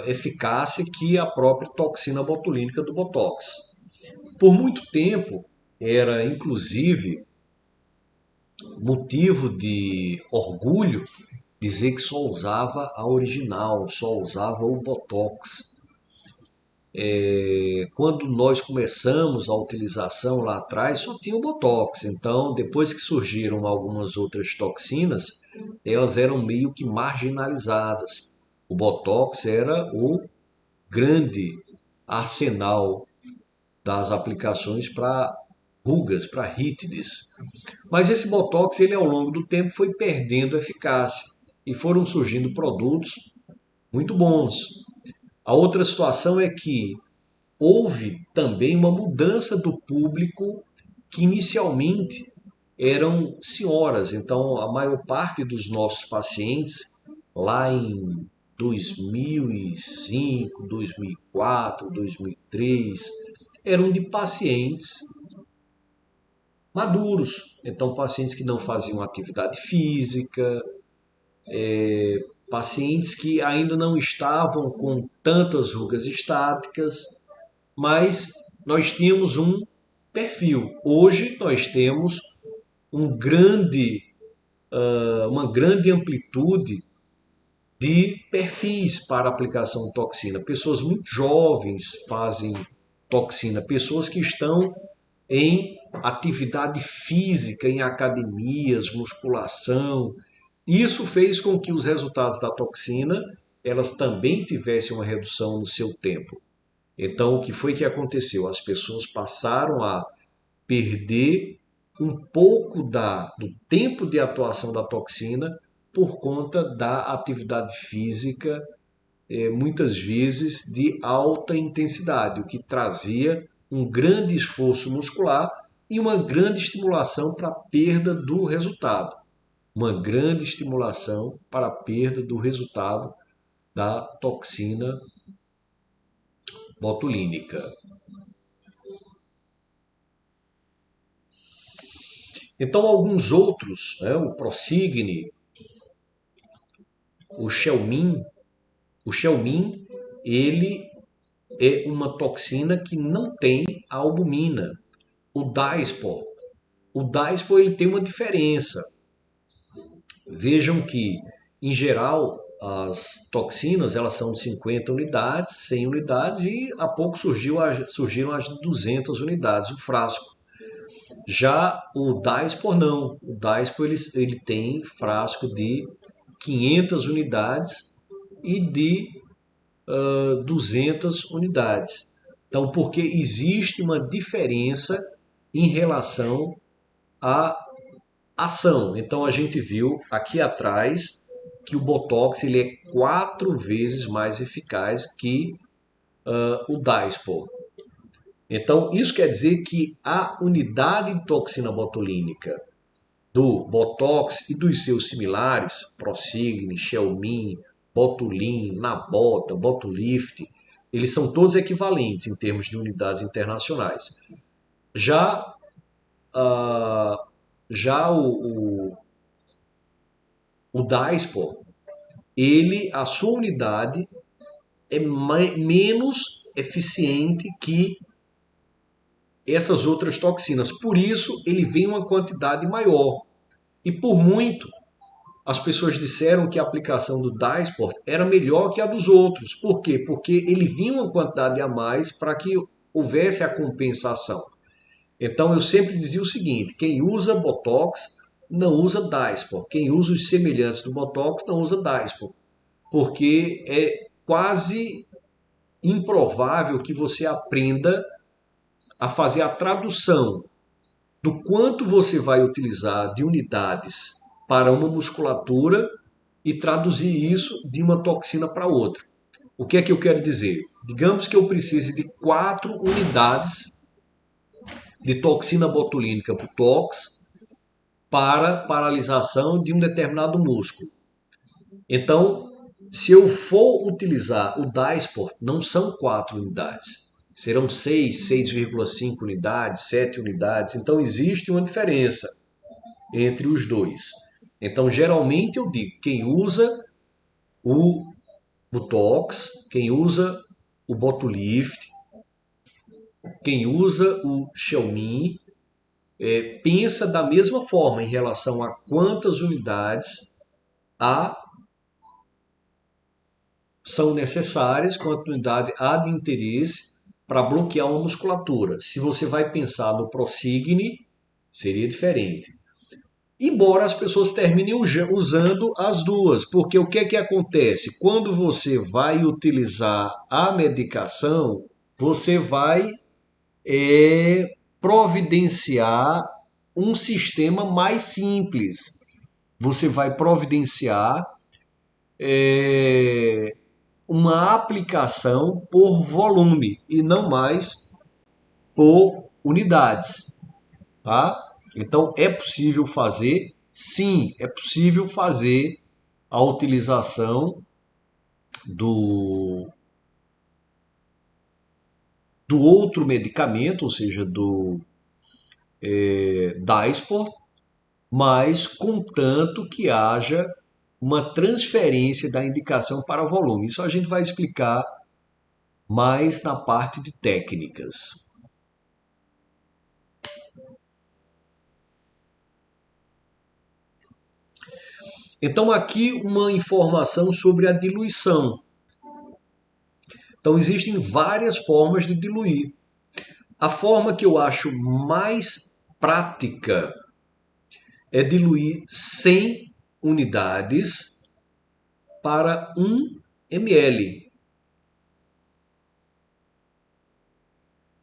eficácia que a própria toxina botulínica do Botox. Por muito tempo, era inclusive motivo de orgulho dizer que só usava a original, só usava o Botox. Quando nós começamos a utilização lá atrás, só tinha o Botox. Então, depois que surgiram algumas outras toxinas, elas eram meio que marginalizadas. O Botox era o grande arsenal das aplicações para rugas, para rítides. Mas esse Botox, ele ao longo do tempo foi perdendo eficácia e foram surgindo produtos muito bons. A outra situação é que houve também uma mudança do público que inicialmente eram senhoras. Então, a maior parte dos nossos pacientes, lá em 2005, 2004, 2003, eram de pacientes maduros. Então, pacientes que não faziam atividade física, pacientes que ainda não estavam com tantas rugas estáticas, mas nós tínhamos um perfil. Hoje nós temos uma grande amplitude de perfis para aplicação de toxina. Pessoas muito jovens fazem toxina, pessoas que estão em atividade física, em academias, musculação. Isso fez com que os resultados da toxina elas também tivessem uma redução no seu tempo. Então, o que foi que aconteceu? As pessoas passaram a perder um pouco do tempo de atuação da toxina por conta da atividade física, muitas vezes de alta intensidade, o que trazia um grande esforço muscular e uma grande estimulação para a perda do resultado. Uma grande estimulação para a perda do resultado da toxina botulínica. Então, alguns outros, né, o Prosigni, o Xelmin, ele é uma toxina que não tem albumina. O Dysport ele tem uma diferença. Vejam que, em geral, as toxinas elas são de 50 unidades, 100 unidades e há pouco surgiram as 200 unidades, o frasco. Já o Dysport não. O Dysport ele tem frasco de 500 unidades e de 200 unidades. Então, porque existe uma diferença em relação à ação. Então, a gente viu aqui atrás que o Botox ele é 4 vezes mais eficaz que o Dysport. Então, isso quer dizer que a unidade de toxina botulínica do Botox e dos seus similares, Prosigni, Xelmin, Botulin, Nabota, Botulift, eles são todos equivalentes em termos de unidades internacionais. Já, já o Dysport, a sua unidade é menos eficiente que essas outras toxinas. Por isso, ele vem uma quantidade maior. E por muito, as pessoas disseram que a aplicação do Dysport era melhor que a dos outros. Por quê? Porque ele vinha uma quantidade a mais para que houvesse a compensação. Então, eu sempre dizia o seguinte, quem usa Botox não usa Dysport. Quem usa os semelhantes do Botox não usa Dysport. Porque é quase improvável que você aprenda a fazer a tradução do quanto você vai utilizar de unidades para uma musculatura e traduzir isso de uma toxina para outra. O que é que eu quero dizer? Digamos que eu precise de 4 unidades de toxina botulínica Botox para paralisação de um determinado músculo. Então, se eu for utilizar o Dysport, não são 4 unidades, serão 6, 6,5 unidades, 7 unidades. Então, existe uma diferença entre os dois. Então, geralmente eu digo, quem usa o Botox, quem usa o Botolift, quem usa o Xiaomi, pensa da mesma forma em relação a quantas unidades são necessárias, quanta unidade há de interesse para bloquear uma musculatura. Se você vai pensar no Procigne, seria diferente. Embora as pessoas terminem usando as duas, porque o que é que acontece? Quando você vai utilizar a medicação, você vai providenciar um sistema mais simples. Você vai providenciar uma aplicação por volume e não mais por unidades, tá? Então é possível fazer, sim, é possível fazer a utilização do outro medicamento, ou seja, do Dysport, mas contanto que haja uma transferência da indicação para volume. Isso a gente vai explicar mais na parte de técnicas. Então, aqui uma informação sobre a diluição. Então, existem várias formas de diluir. A forma que eu acho mais prática é diluir 100 unidades para 1 ml.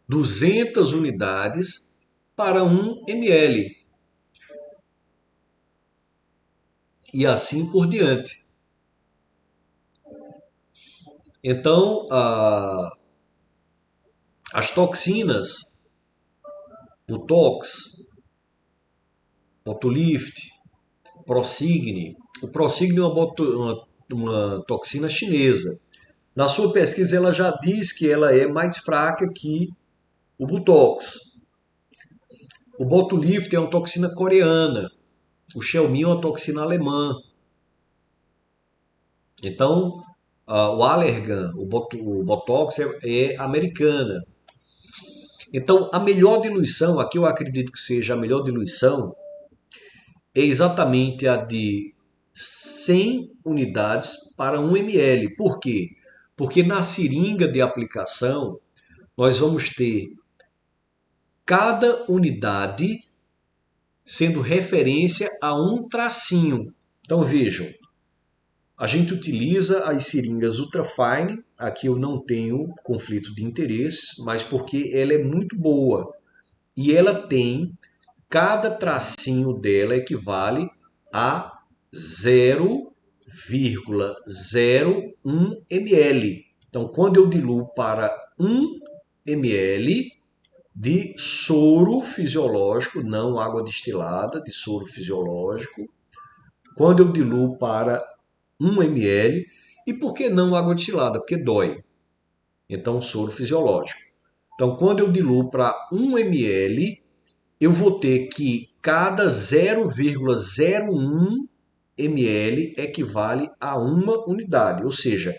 200 unidades para 1 ml. E assim por diante. Então, as toxinas, Botox, Botolift, Procigne. O Procigne é uma toxina chinesa. Na sua pesquisa, ela já diz que ela é mais fraca que o Botox. O Botolift é uma toxina coreana. O Xiaomi é uma toxina alemã. Então, o Allergan, o Botox é americana. Então, a melhor diluição, aqui eu acredito que seja a melhor diluição, é exatamente a de 100 unidades para 1 ml. Por quê? Porque na seringa de aplicação, nós vamos ter cada unidade sendo referência a um tracinho. Então vejam, a gente utiliza as seringas Ultrafine, aqui eu não tenho conflito de interesses, mas porque ela é muito boa e ela tem, cada tracinho dela equivale a 0,01 ml. Então quando eu diluo para 1 ml de soro fisiológico, não água destilada, de soro fisiológico, quando eu diluo para 1 ml, e por que não água destilada? Porque dói. Então, soro fisiológico. Então, quando eu diluo para 1 ml, eu vou ter que cada 0,01 ml equivale a uma unidade. Ou seja,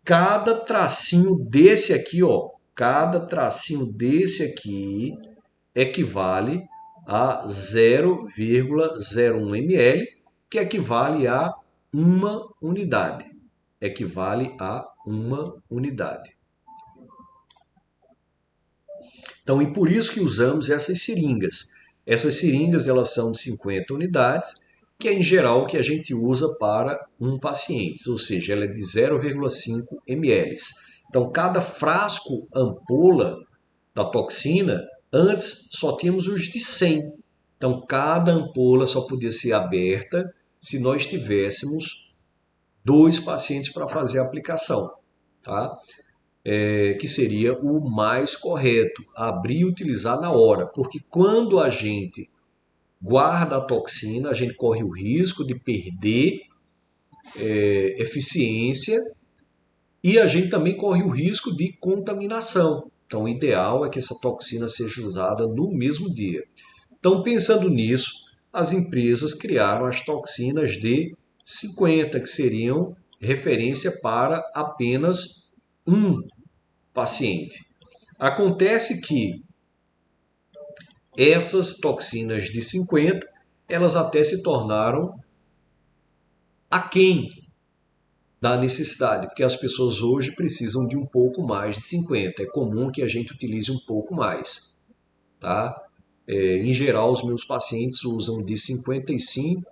cada tracinho desse aqui, ó, cada tracinho desse aqui equivale a 0,01 ml, que equivale a uma unidade. Equivale a uma unidade. Então, e por isso que usamos essas seringas. Essas seringas, elas são de 50 unidades, que é em geral o que a gente usa para um paciente, ou seja, ela é de 0,5 ml. Então, cada frasco ampola da toxina, antes só tínhamos os de 100. Então, cada ampola só podia ser aberta se nós tivéssemos 2 pacientes para fazer a aplicação, tá? Que seria o mais correto, abrir e utilizar na hora, porque quando a gente guarda a toxina, a gente corre o risco de perder eficiência e a gente também corre o risco de contaminação. Então, o ideal é que essa toxina seja usada no mesmo dia. Então, pensando nisso, as empresas criaram as toxinas de 50, que seriam referência para apenas um paciente. Acontece que essas toxinas de 50, elas até se tornaram aquém da necessidade, porque as pessoas hoje precisam de um pouco mais de 50. É comum que a gente utilize um pouco mais, tá? Em geral, os meus pacientes usam de 55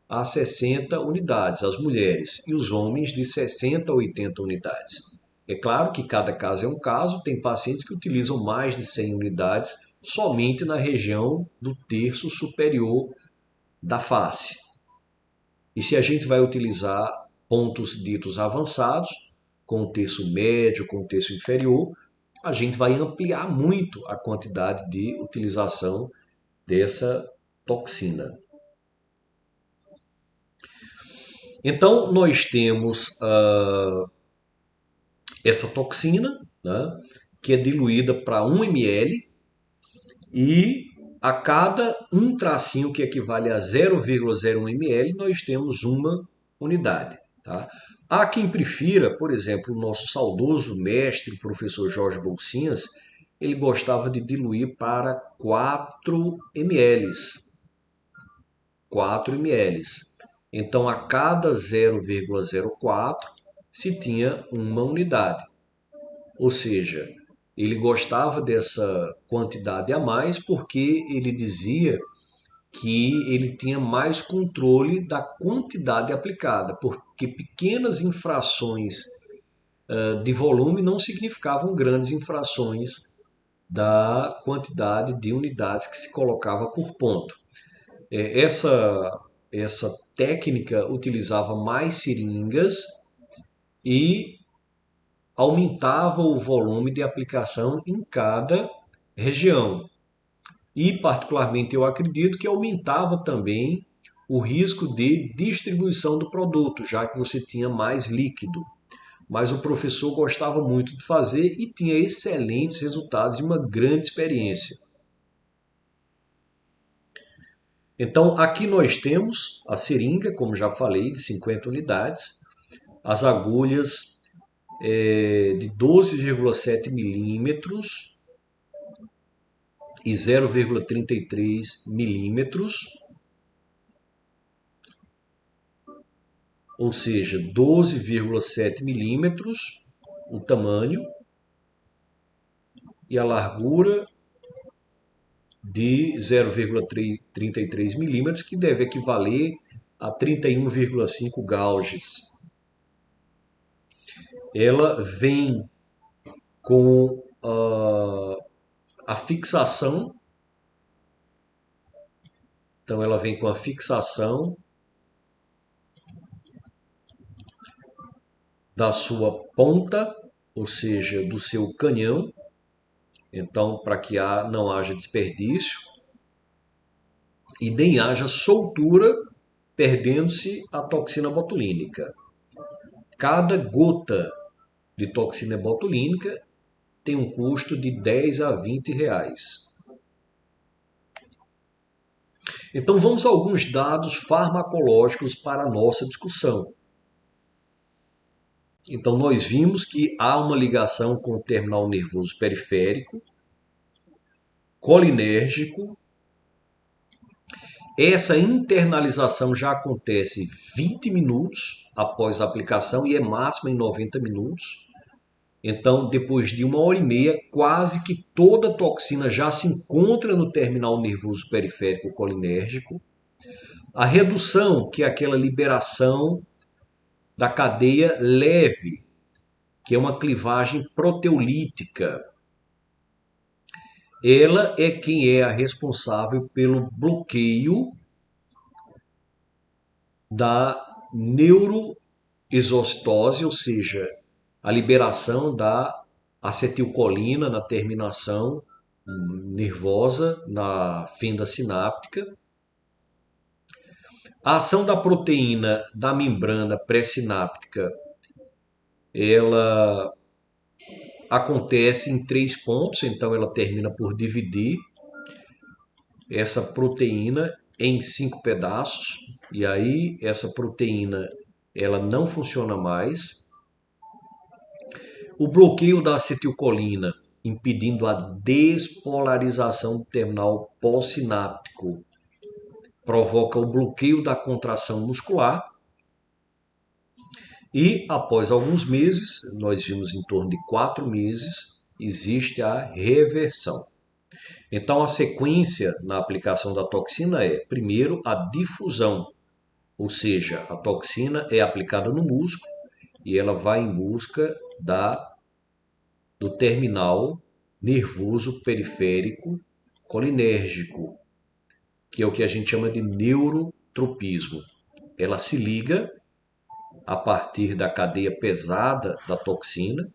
a 60 unidades, as mulheres, e os homens de 60 a 80 unidades. É claro que cada caso é um caso, tem pacientes que utilizam mais de 100 unidades somente na região do terço superior da face. E se a gente vai utilizar pontos ditos avançados, com o terço médio, com o terço inferior, a gente vai ampliar muito a quantidade de utilização dessa toxina. Então, nós temos essa toxina, né, que é diluída para 1 ml e a cada um tracinho, que equivale a 0,01 ml, nós temos uma unidade. Tá? Há quem prefira, por exemplo, o nosso saudoso mestre, professor Jorge Bolsinhas, ele gostava de diluir para 4 ml. 4 ml. Então, a cada 0,04 se tinha uma unidade. Ou seja, ele gostava dessa quantidade a mais porque ele dizia que ele tinha mais controle da quantidade aplicada, porque pequenas infrações de volume não significavam grandes infrações da quantidade de unidades que se colocava por ponto. Essa técnica utilizava mais seringas e aumentava o volume de aplicação em cada região. E, particularmente, eu acredito que aumentava também o risco de distribuição do produto, já que você tinha mais líquido. Mas o professor gostava muito de fazer e tinha excelentes resultados e uma grande experiência. Então, aqui nós temos a seringa, como já falei, de 50 unidades, as agulhas de 12,7 milímetros e 0,33 milímetros, ou seja, 12,7 milímetros o tamanho e a largura de 0,33 milímetros, que deve equivaler a 31,5 gauges. Ela vem com a fixação, então ela vem com a fixação da sua ponta, ou seja, do seu canhão, então para que não haja desperdício e nem haja soltura, perdendo-se a toxina botulínica. Cada gota de toxina botulínica tem um custo de 10 a 20 reais. Então vamos a alguns dados farmacológicos para a nossa discussão. Então nós vimos que há uma ligação com o terminal nervoso periférico, colinérgico. Essa internalização já acontece 20 minutos após a aplicação e é máxima em 90 minutos. Então, depois de 1 hora e meia, quase que toda a toxina já se encontra no terminal nervoso periférico colinérgico. A redução, que é aquela liberação da cadeia leve, que é uma clivagem proteolítica. Ela é quem é a responsável pelo bloqueio da neuroexocitose, ou seja, a liberação da acetilcolina na terminação nervosa, na fenda sináptica. A ação da proteína da membrana pré-sináptica, ela acontece em 3 pontos, então ela termina por dividir essa proteína em 5 pedaços, e aí essa proteína ela não funciona mais. O bloqueio da acetilcolina, impedindo a despolarização do terminal pós-sináptico, provoca o bloqueio da contração muscular. E após alguns meses, nós vimos em torno de 4 meses, existe a reversão. Então, a sequência na aplicação da toxina é, primeiro, a difusão, ou seja, a toxina é aplicada no músculo e ela vai em busca do terminal nervoso periférico colinérgico, que é o que a gente chama de neurotropismo. Ela se liga a partir da cadeia pesada da toxina,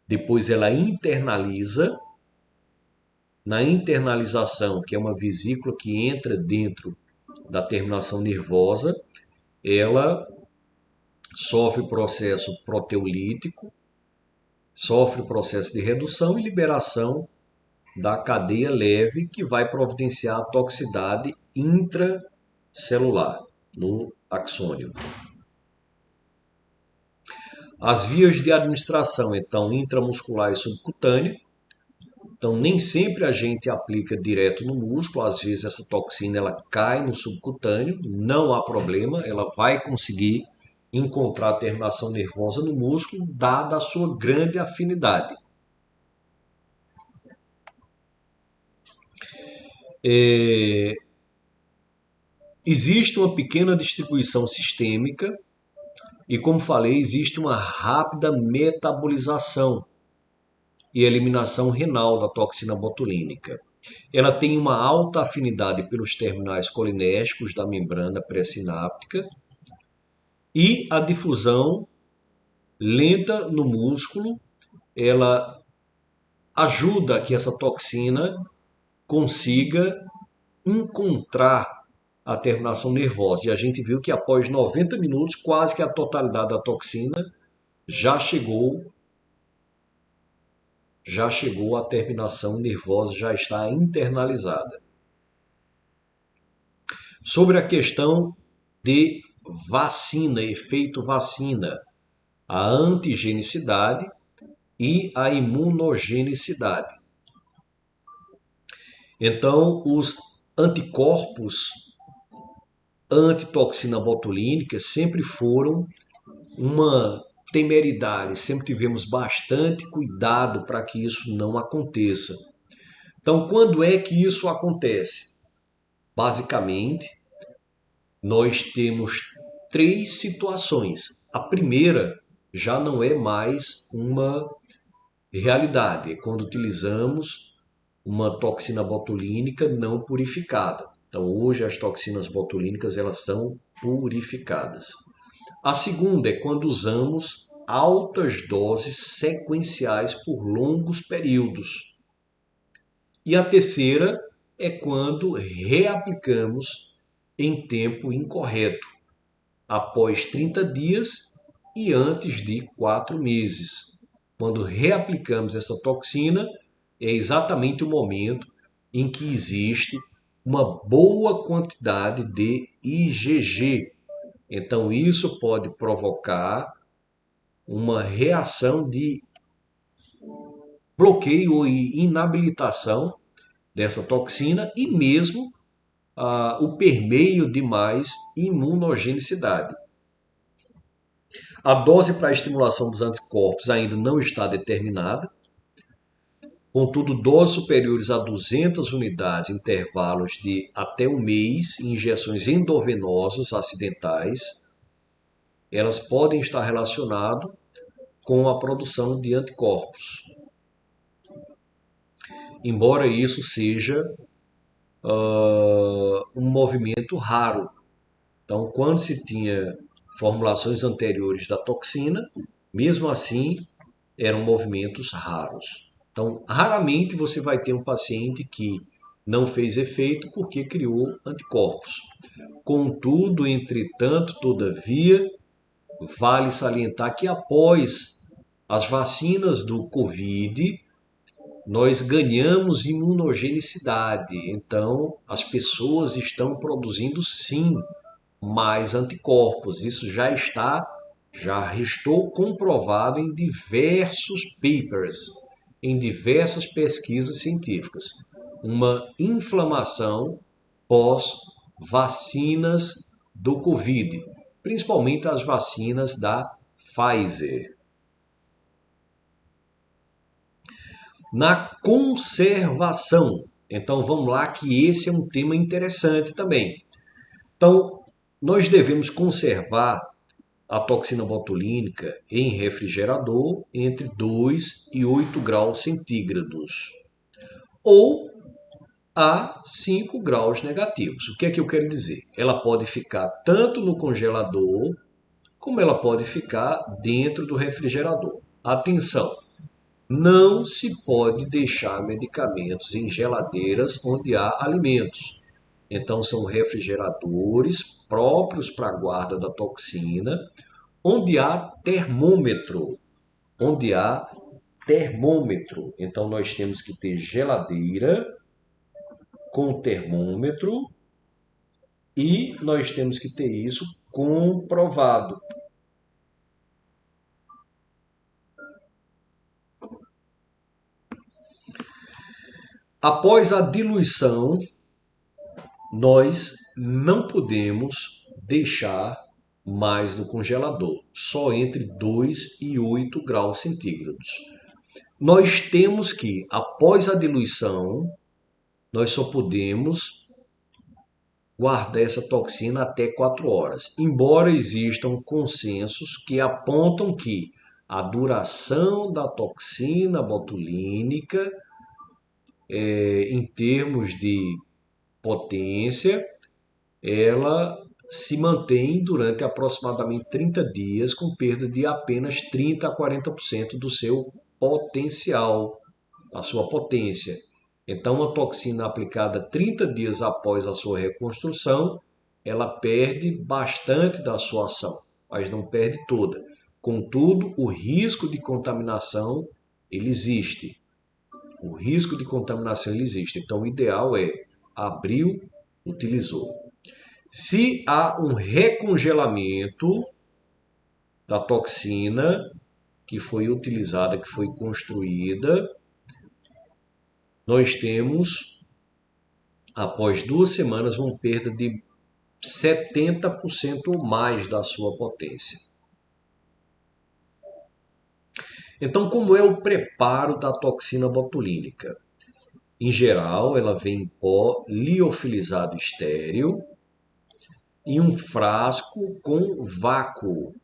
depois ela internaliza. Na internalização, que é uma vesícula que entra dentro da terminação nervosa, ela sofre o processo proteolítico, sofre o processo de redução e liberação da cadeia leve, que vai providenciar a toxicidade intracelular no axônio. As vias de administração, então, intramuscular e subcutânea. Então, nem sempre a gente aplica direto no músculo, às vezes essa toxina ela cai no subcutâneo, não há problema, ela vai conseguir encontrar a terminação nervosa no músculo, dada a sua grande afinidade. Existe uma pequena distribuição sistêmica e, como falei, existe uma rápida metabolização e eliminação renal da toxina botulínica. Ela tem uma alta afinidade pelos terminais colinérgicos da membrana pré-sináptica e a difusão lenta no músculo, ela ajuda que essa toxina consiga encontrar a terminação nervosa. E a gente viu que após 90 minutos, quase que a totalidade da toxina já chegou à terminação nervosa, já está internalizada. Sobre a questão de vacina, efeito vacina, a antigenicidade e a imunogenicidade. Então, os anticorpos antitoxina botulínica sempre foram uma temeridade, sempre tivemos bastante cuidado para que isso não aconteça. Então, quando é que isso acontece? Basicamente, nós temos 3 situações. A primeira já não é mais uma realidade, é quando utilizamos uma toxina botulínica não purificada. Então, hoje as toxinas botulínicas elas são purificadas. A segunda é quando usamos altas doses sequenciais por longos períodos. E a terceira é quando reaplicamos em tempo incorreto, após 30 dias e antes de 4 meses. Quando reaplicamos essa toxina, é exatamente o momento em que existe uma boa quantidade de IgG. Então, isso pode provocar uma reação de bloqueio ou inabilitação dessa toxina e mesmo o permeio de mais imunogenicidade. A dose para a estimulação dos anticorpos ainda não está determinada. Contudo, doses superiores a 200 unidades, intervalos de até um mês, injeções endovenosas acidentais, elas podem estar relacionadas com a produção de anticorpos. Embora isso seja um movimento raro. Então, quando se tinha formulações anteriores da toxina, mesmo assim, eram movimentos raros. Então, raramente você vai ter um paciente que não fez efeito porque criou anticorpos. Contudo, entretanto, todavia, vale salientar que após as vacinas do Covid, nós ganhamos imunogenicidade. Então, as pessoas estão produzindo sim mais anticorpos. Isso já estou comprovado em diversos papers, em diversas pesquisas científicas. Uma inflamação pós-vacinas do Covid, principalmente as vacinas da Pfizer. Na conservação, então vamos lá que esse é um tema interessante também. Então, nós devemos conservar a toxina botulínica em refrigerador entre 2 e 8 graus centígrados ou a 5 graus negativos. O que é que eu quero dizer? Ela pode ficar tanto no congelador como ela pode ficar dentro do refrigerador. Atenção! Não se pode deixar medicamentos em geladeiras onde há alimentos. Então, são refrigeradores próprios para a guarda da toxina, onde há termômetro. Onde há termômetro. Então, nós temos que ter geladeira com termômetro e nós temos que ter isso comprovado. Após a diluição, nós não podemos deixar mais no congelador, só entre 2 e 8 graus centígrados. Nós temos que, após a diluição, nós só podemos guardar essa toxina até 4 horas, embora existam consensos que apontam que a duração da toxina botulínica, em termos de potência, ela se mantém durante aproximadamente 30 dias, com perda de apenas 30 a 40% do seu potencial, a sua potência. Então, uma toxina aplicada 30 dias após a sua reconstrução, ela perde bastante da sua ação, mas não perde toda. Contudo, o risco de contaminação, ele existe. O risco de contaminação ele existe. Então, o ideal é abriu, utilizou. Se há um recongelamento da toxina que foi utilizada, que foi construída, nós temos, após 2 semanas, uma perda de 70% ou mais da sua potência. Então, como é o preparo da toxina botulínica? Em geral, ela vem em pó liofilizado estéril em um frasco com vácuo.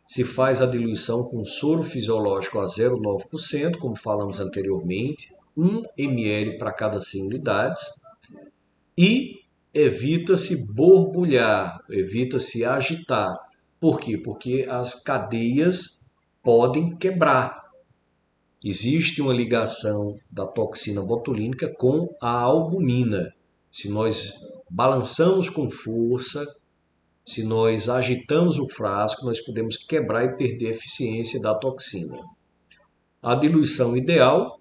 Se faz a diluição com soro fisiológico a 0,9%, como falamos anteriormente, 1 ml para cada 100 unidades, e evita-se borbulhar, evita-se agitar. Por quê? Porque as cadeias podem quebrar. Existe uma ligação da toxina botulínica com a albumina. Se nós balançamos com força, se nós agitamos o frasco, nós podemos quebrar e perder a eficiência da toxina. A diluição ideal,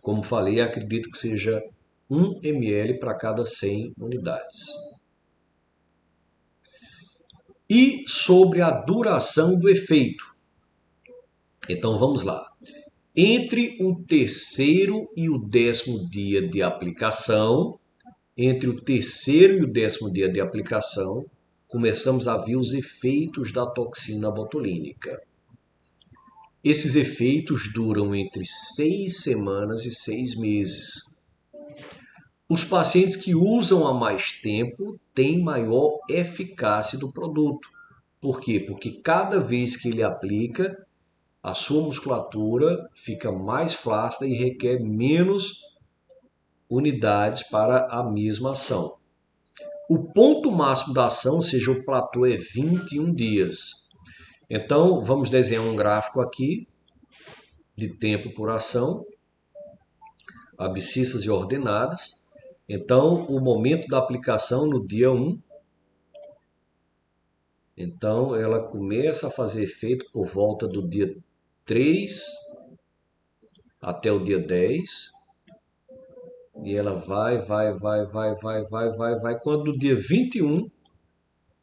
como falei, acredito que seja 1 ml para cada 100 unidades. E sobre a duração do efeito. Então vamos lá. Entre o 3º e o 10º dia de aplicação, começamos a ver os efeitos da toxina botulínica. Esses efeitos duram entre 6 semanas e 6 meses. Os pacientes que usam há mais tempo têm maior eficácia do produto. Por quê? Porque cada vez que ele aplica, a sua musculatura fica mais flácida e requer menos unidades para a mesma ação. O ponto máximo da ação, ou seja, o platô, é 21 dias. Então, vamos desenhar um gráfico aqui de tempo por ação. abscissas e ordenadas. Então, o momento da aplicação no dia 1. Então, ela começa a fazer efeito por volta do dia 3 até o dia 10. E ela vai. Quando no dia 21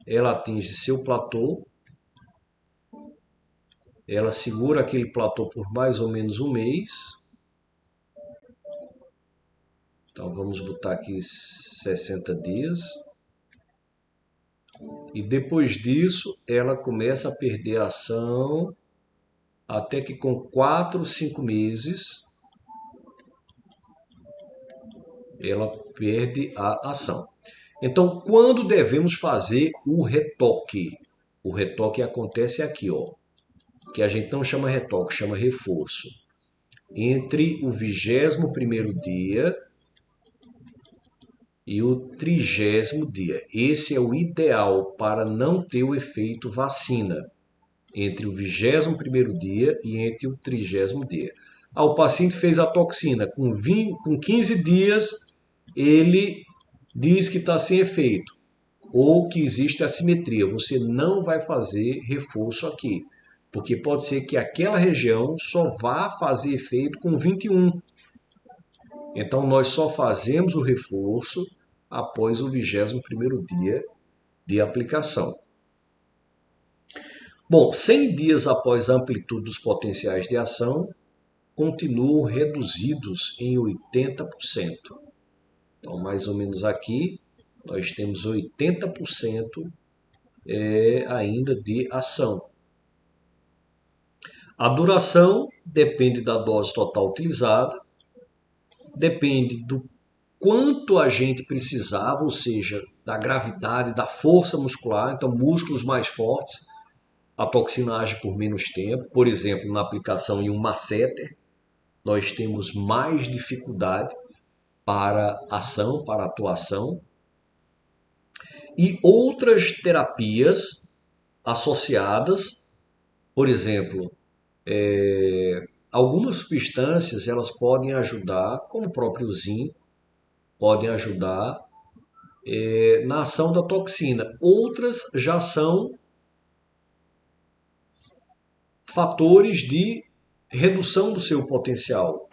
ela atinge seu platô, ela segura aquele platô por mais ou menos um mês. Então vamos botar aqui 60 dias. E depois disso ela começa a perder a ação até que com 4, 5 meses ela perde a ação. Então, quando devemos fazer o retoque? O retoque acontece aqui, ó, que a gente não chama retoque, chama reforço. Entre o 21º dia e o 30º dia. Esse é o ideal para não ter o efeito vacina. Entre o 21º dia e entre o 30º dia. O paciente fez a toxina com 15 dias, ele diz que está sem efeito ou que existe assimetria. Você não vai fazer reforço aqui, porque pode ser que aquela região só vá fazer efeito com 21. Então nós só fazemos o reforço após o 21º dia de aplicação. Bom, 100 dias após a amplitude dos potenciais de ação, continuam reduzidos em 80%. Então, mais ou menos aqui, nós temos 80% ainda de ação. A duração depende da dose total utilizada, depende do quanto a gente precisava, ou seja, da gravidade, da força muscular. Então, músculos mais fortes, a toxina age por menos tempo. Por exemplo, na aplicação em um masseter, nós temos mais dificuldade para ação, para atuação. E outras terapias associadas, por exemplo, algumas substâncias elas podem ajudar, como o próprio zinco, podem ajudar na ação da toxina. Outras já são fatores de redução do seu potencial.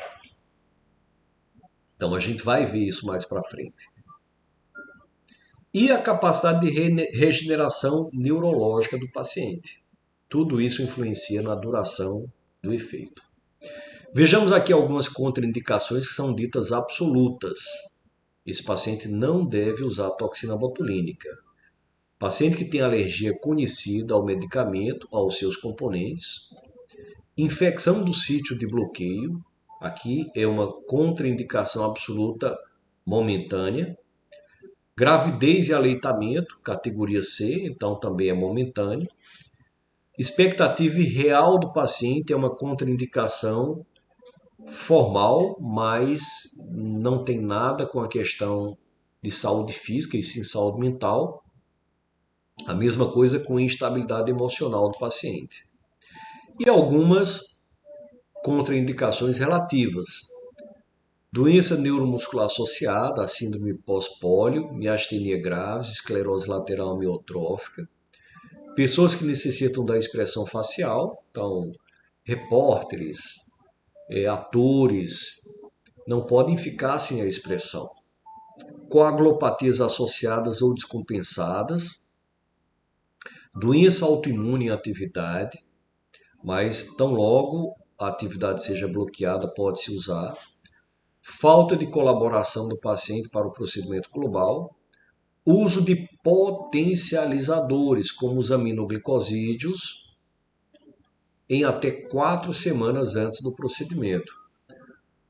Então a gente vai ver isso mais para frente. E a capacidade de regeneração neurológica do paciente. Tudo isso influencia na duração do efeito. Vejamos aqui algumas contraindicações que são ditas absolutas. Esse paciente não deve usar toxina botulínica. Paciente que tem alergia conhecida ao medicamento, aos seus componentes. Infecção do sítio de bloqueio. Aqui é uma contraindicação absoluta momentânea. Gravidez e aleitamento, categoria C, então também é momentâneo. Expectativa real do paciente é uma contraindicação formal, mas não tem nada com a questão de saúde física e sim saúde mental. A mesma coisa com instabilidade emocional do paciente. E algumas contraindicações relativas. Doença neuromuscular associada a síndrome pós-pólio, miastenia grave, esclerose lateral amiotrófica. Pessoas que necessitam da expressão facial, então repórteres, atores, não podem ficar sem a expressão. Coagulopatias associadas ou descompensadas. Doença autoimune em atividade, mas tão logo a atividade seja bloqueada, pode-se usar. Falta de colaboração do paciente para o procedimento global. Uso de potencializadores, como os aminoglicosídeos, em até 4 semanas antes do procedimento.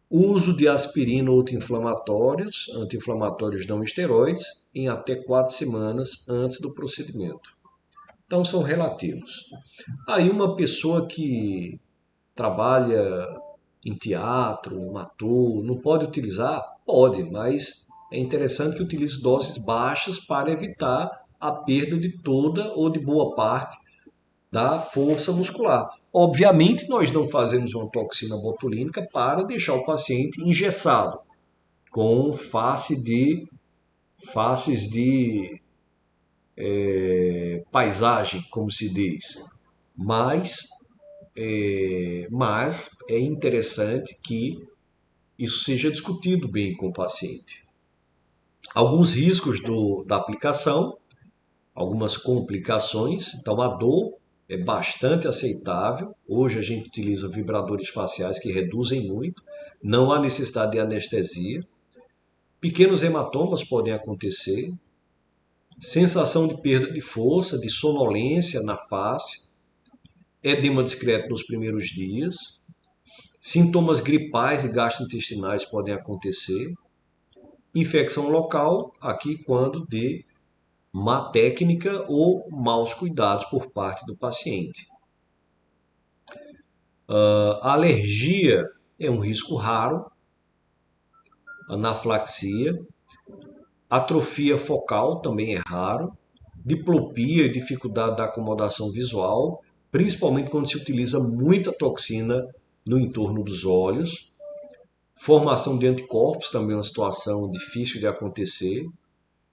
Uso de aspirina ou anti-inflamatórios não esteroides, em até 4 semanas antes do procedimento. Então, são relativos. Aí, uma pessoa que trabalha em teatro, um ator, não pode utilizar? Pode, mas é interessante que utilize doses baixas para evitar a perda de toda ou de boa parte da força muscular. Obviamente, nós não fazemos uma toxina botulínica para deixar o paciente engessado, com faces de paisagem, como se diz. Mas mas é interessante que isso seja discutido bem com o paciente. Alguns riscos da aplicação, algumas complicações. Então, a dor é bastante aceitável. Hoje a gente utiliza vibradores faciais que reduzem muito. Não há necessidade de anestesia. Pequenos hematomas podem acontecer. Sensação de perda de força, de sonolência na face. Edema discreto nos primeiros dias. Sintomas gripais e gastrointestinais podem acontecer. Infecção local, aqui quando de má técnica ou maus cuidados por parte do paciente. A alergia é um risco raro, anaflaxia, atrofia focal também é raro, diplopia e dificuldade da acomodação visual, principalmente quando se utiliza muita toxina no entorno dos olhos. Formação de anticorpos também é uma situação difícil de acontecer.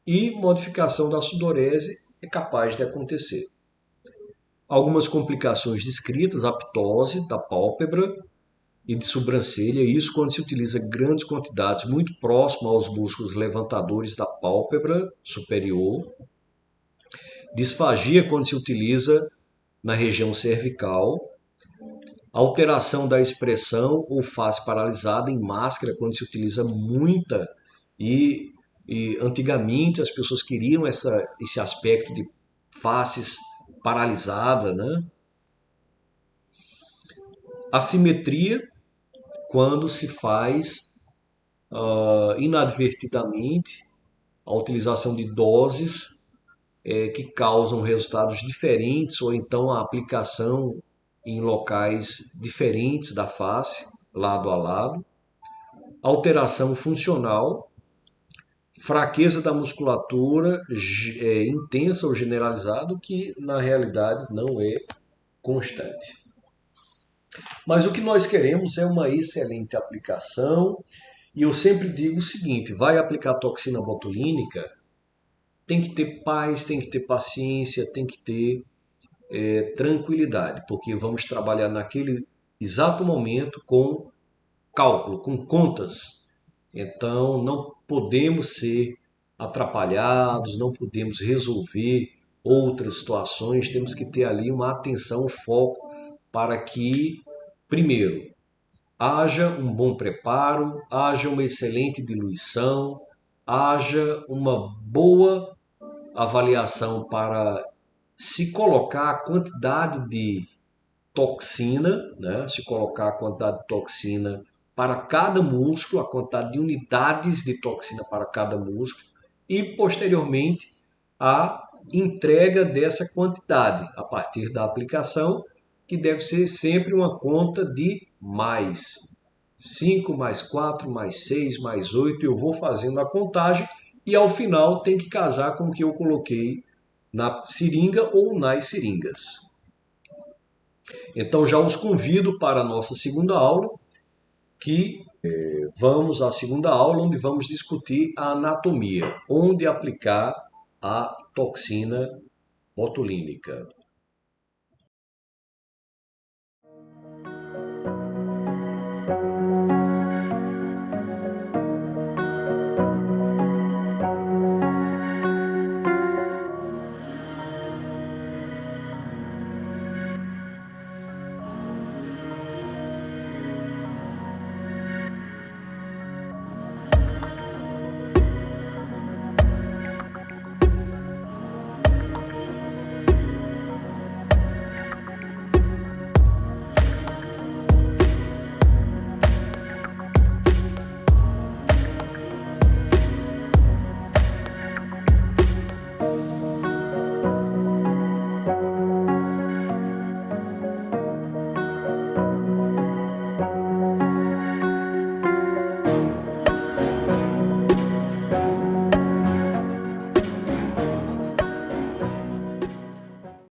E modificação da sudorese é capaz de acontecer. Algumas complicações descritas, a ptose da pálpebra e de sobrancelha, isso quando se utiliza grandes quantidades, muito próximo aos músculos levantadores da pálpebra superior. Disfagia quando se utiliza na região cervical. Alteração da expressão ou face paralisada em máscara, quando se utiliza muita e antigamente as pessoas queriam esse aspecto de faces paralisada, né? Assimetria, quando se faz inadvertidamente a utilização de doses que causam resultados diferentes ou então a aplicação em locais diferentes da face, lado a lado. Alteração funcional, fraqueza da musculatura intensa ou generalizada, que na realidade não é constante. Mas o que nós queremos é uma excelente aplicação, e eu sempre digo o seguinte: vai aplicar toxina botulínica, tem que ter paz, tem que ter paciência, tem que ter tranquilidade, porque vamos trabalhar naquele exato momento com cálculo, com contas. Então não podemos ser atrapalhados, não podemos resolver outras situações, temos que ter ali uma atenção, um foco para que, primeiro, haja um bom preparo, haja uma excelente diluição, haja uma boa avaliação para se colocar a quantidade de toxina, né? Se colocar a quantidade de toxina para cada músculo, a quantidade de unidades de toxina para cada músculo e, posteriormente, a entrega dessa quantidade a partir da aplicação, que deve ser sempre uma conta de mais. 5 mais 4 mais 6 mais 8, eu vou fazendo a contagem e ao final tem que casar com o que eu coloquei na seringa ou nas seringas. Então já os convido para a nossa segunda aula, que vamos à segunda aula, onde vamos discutir a anatomia, onde aplicar a toxina botulínica.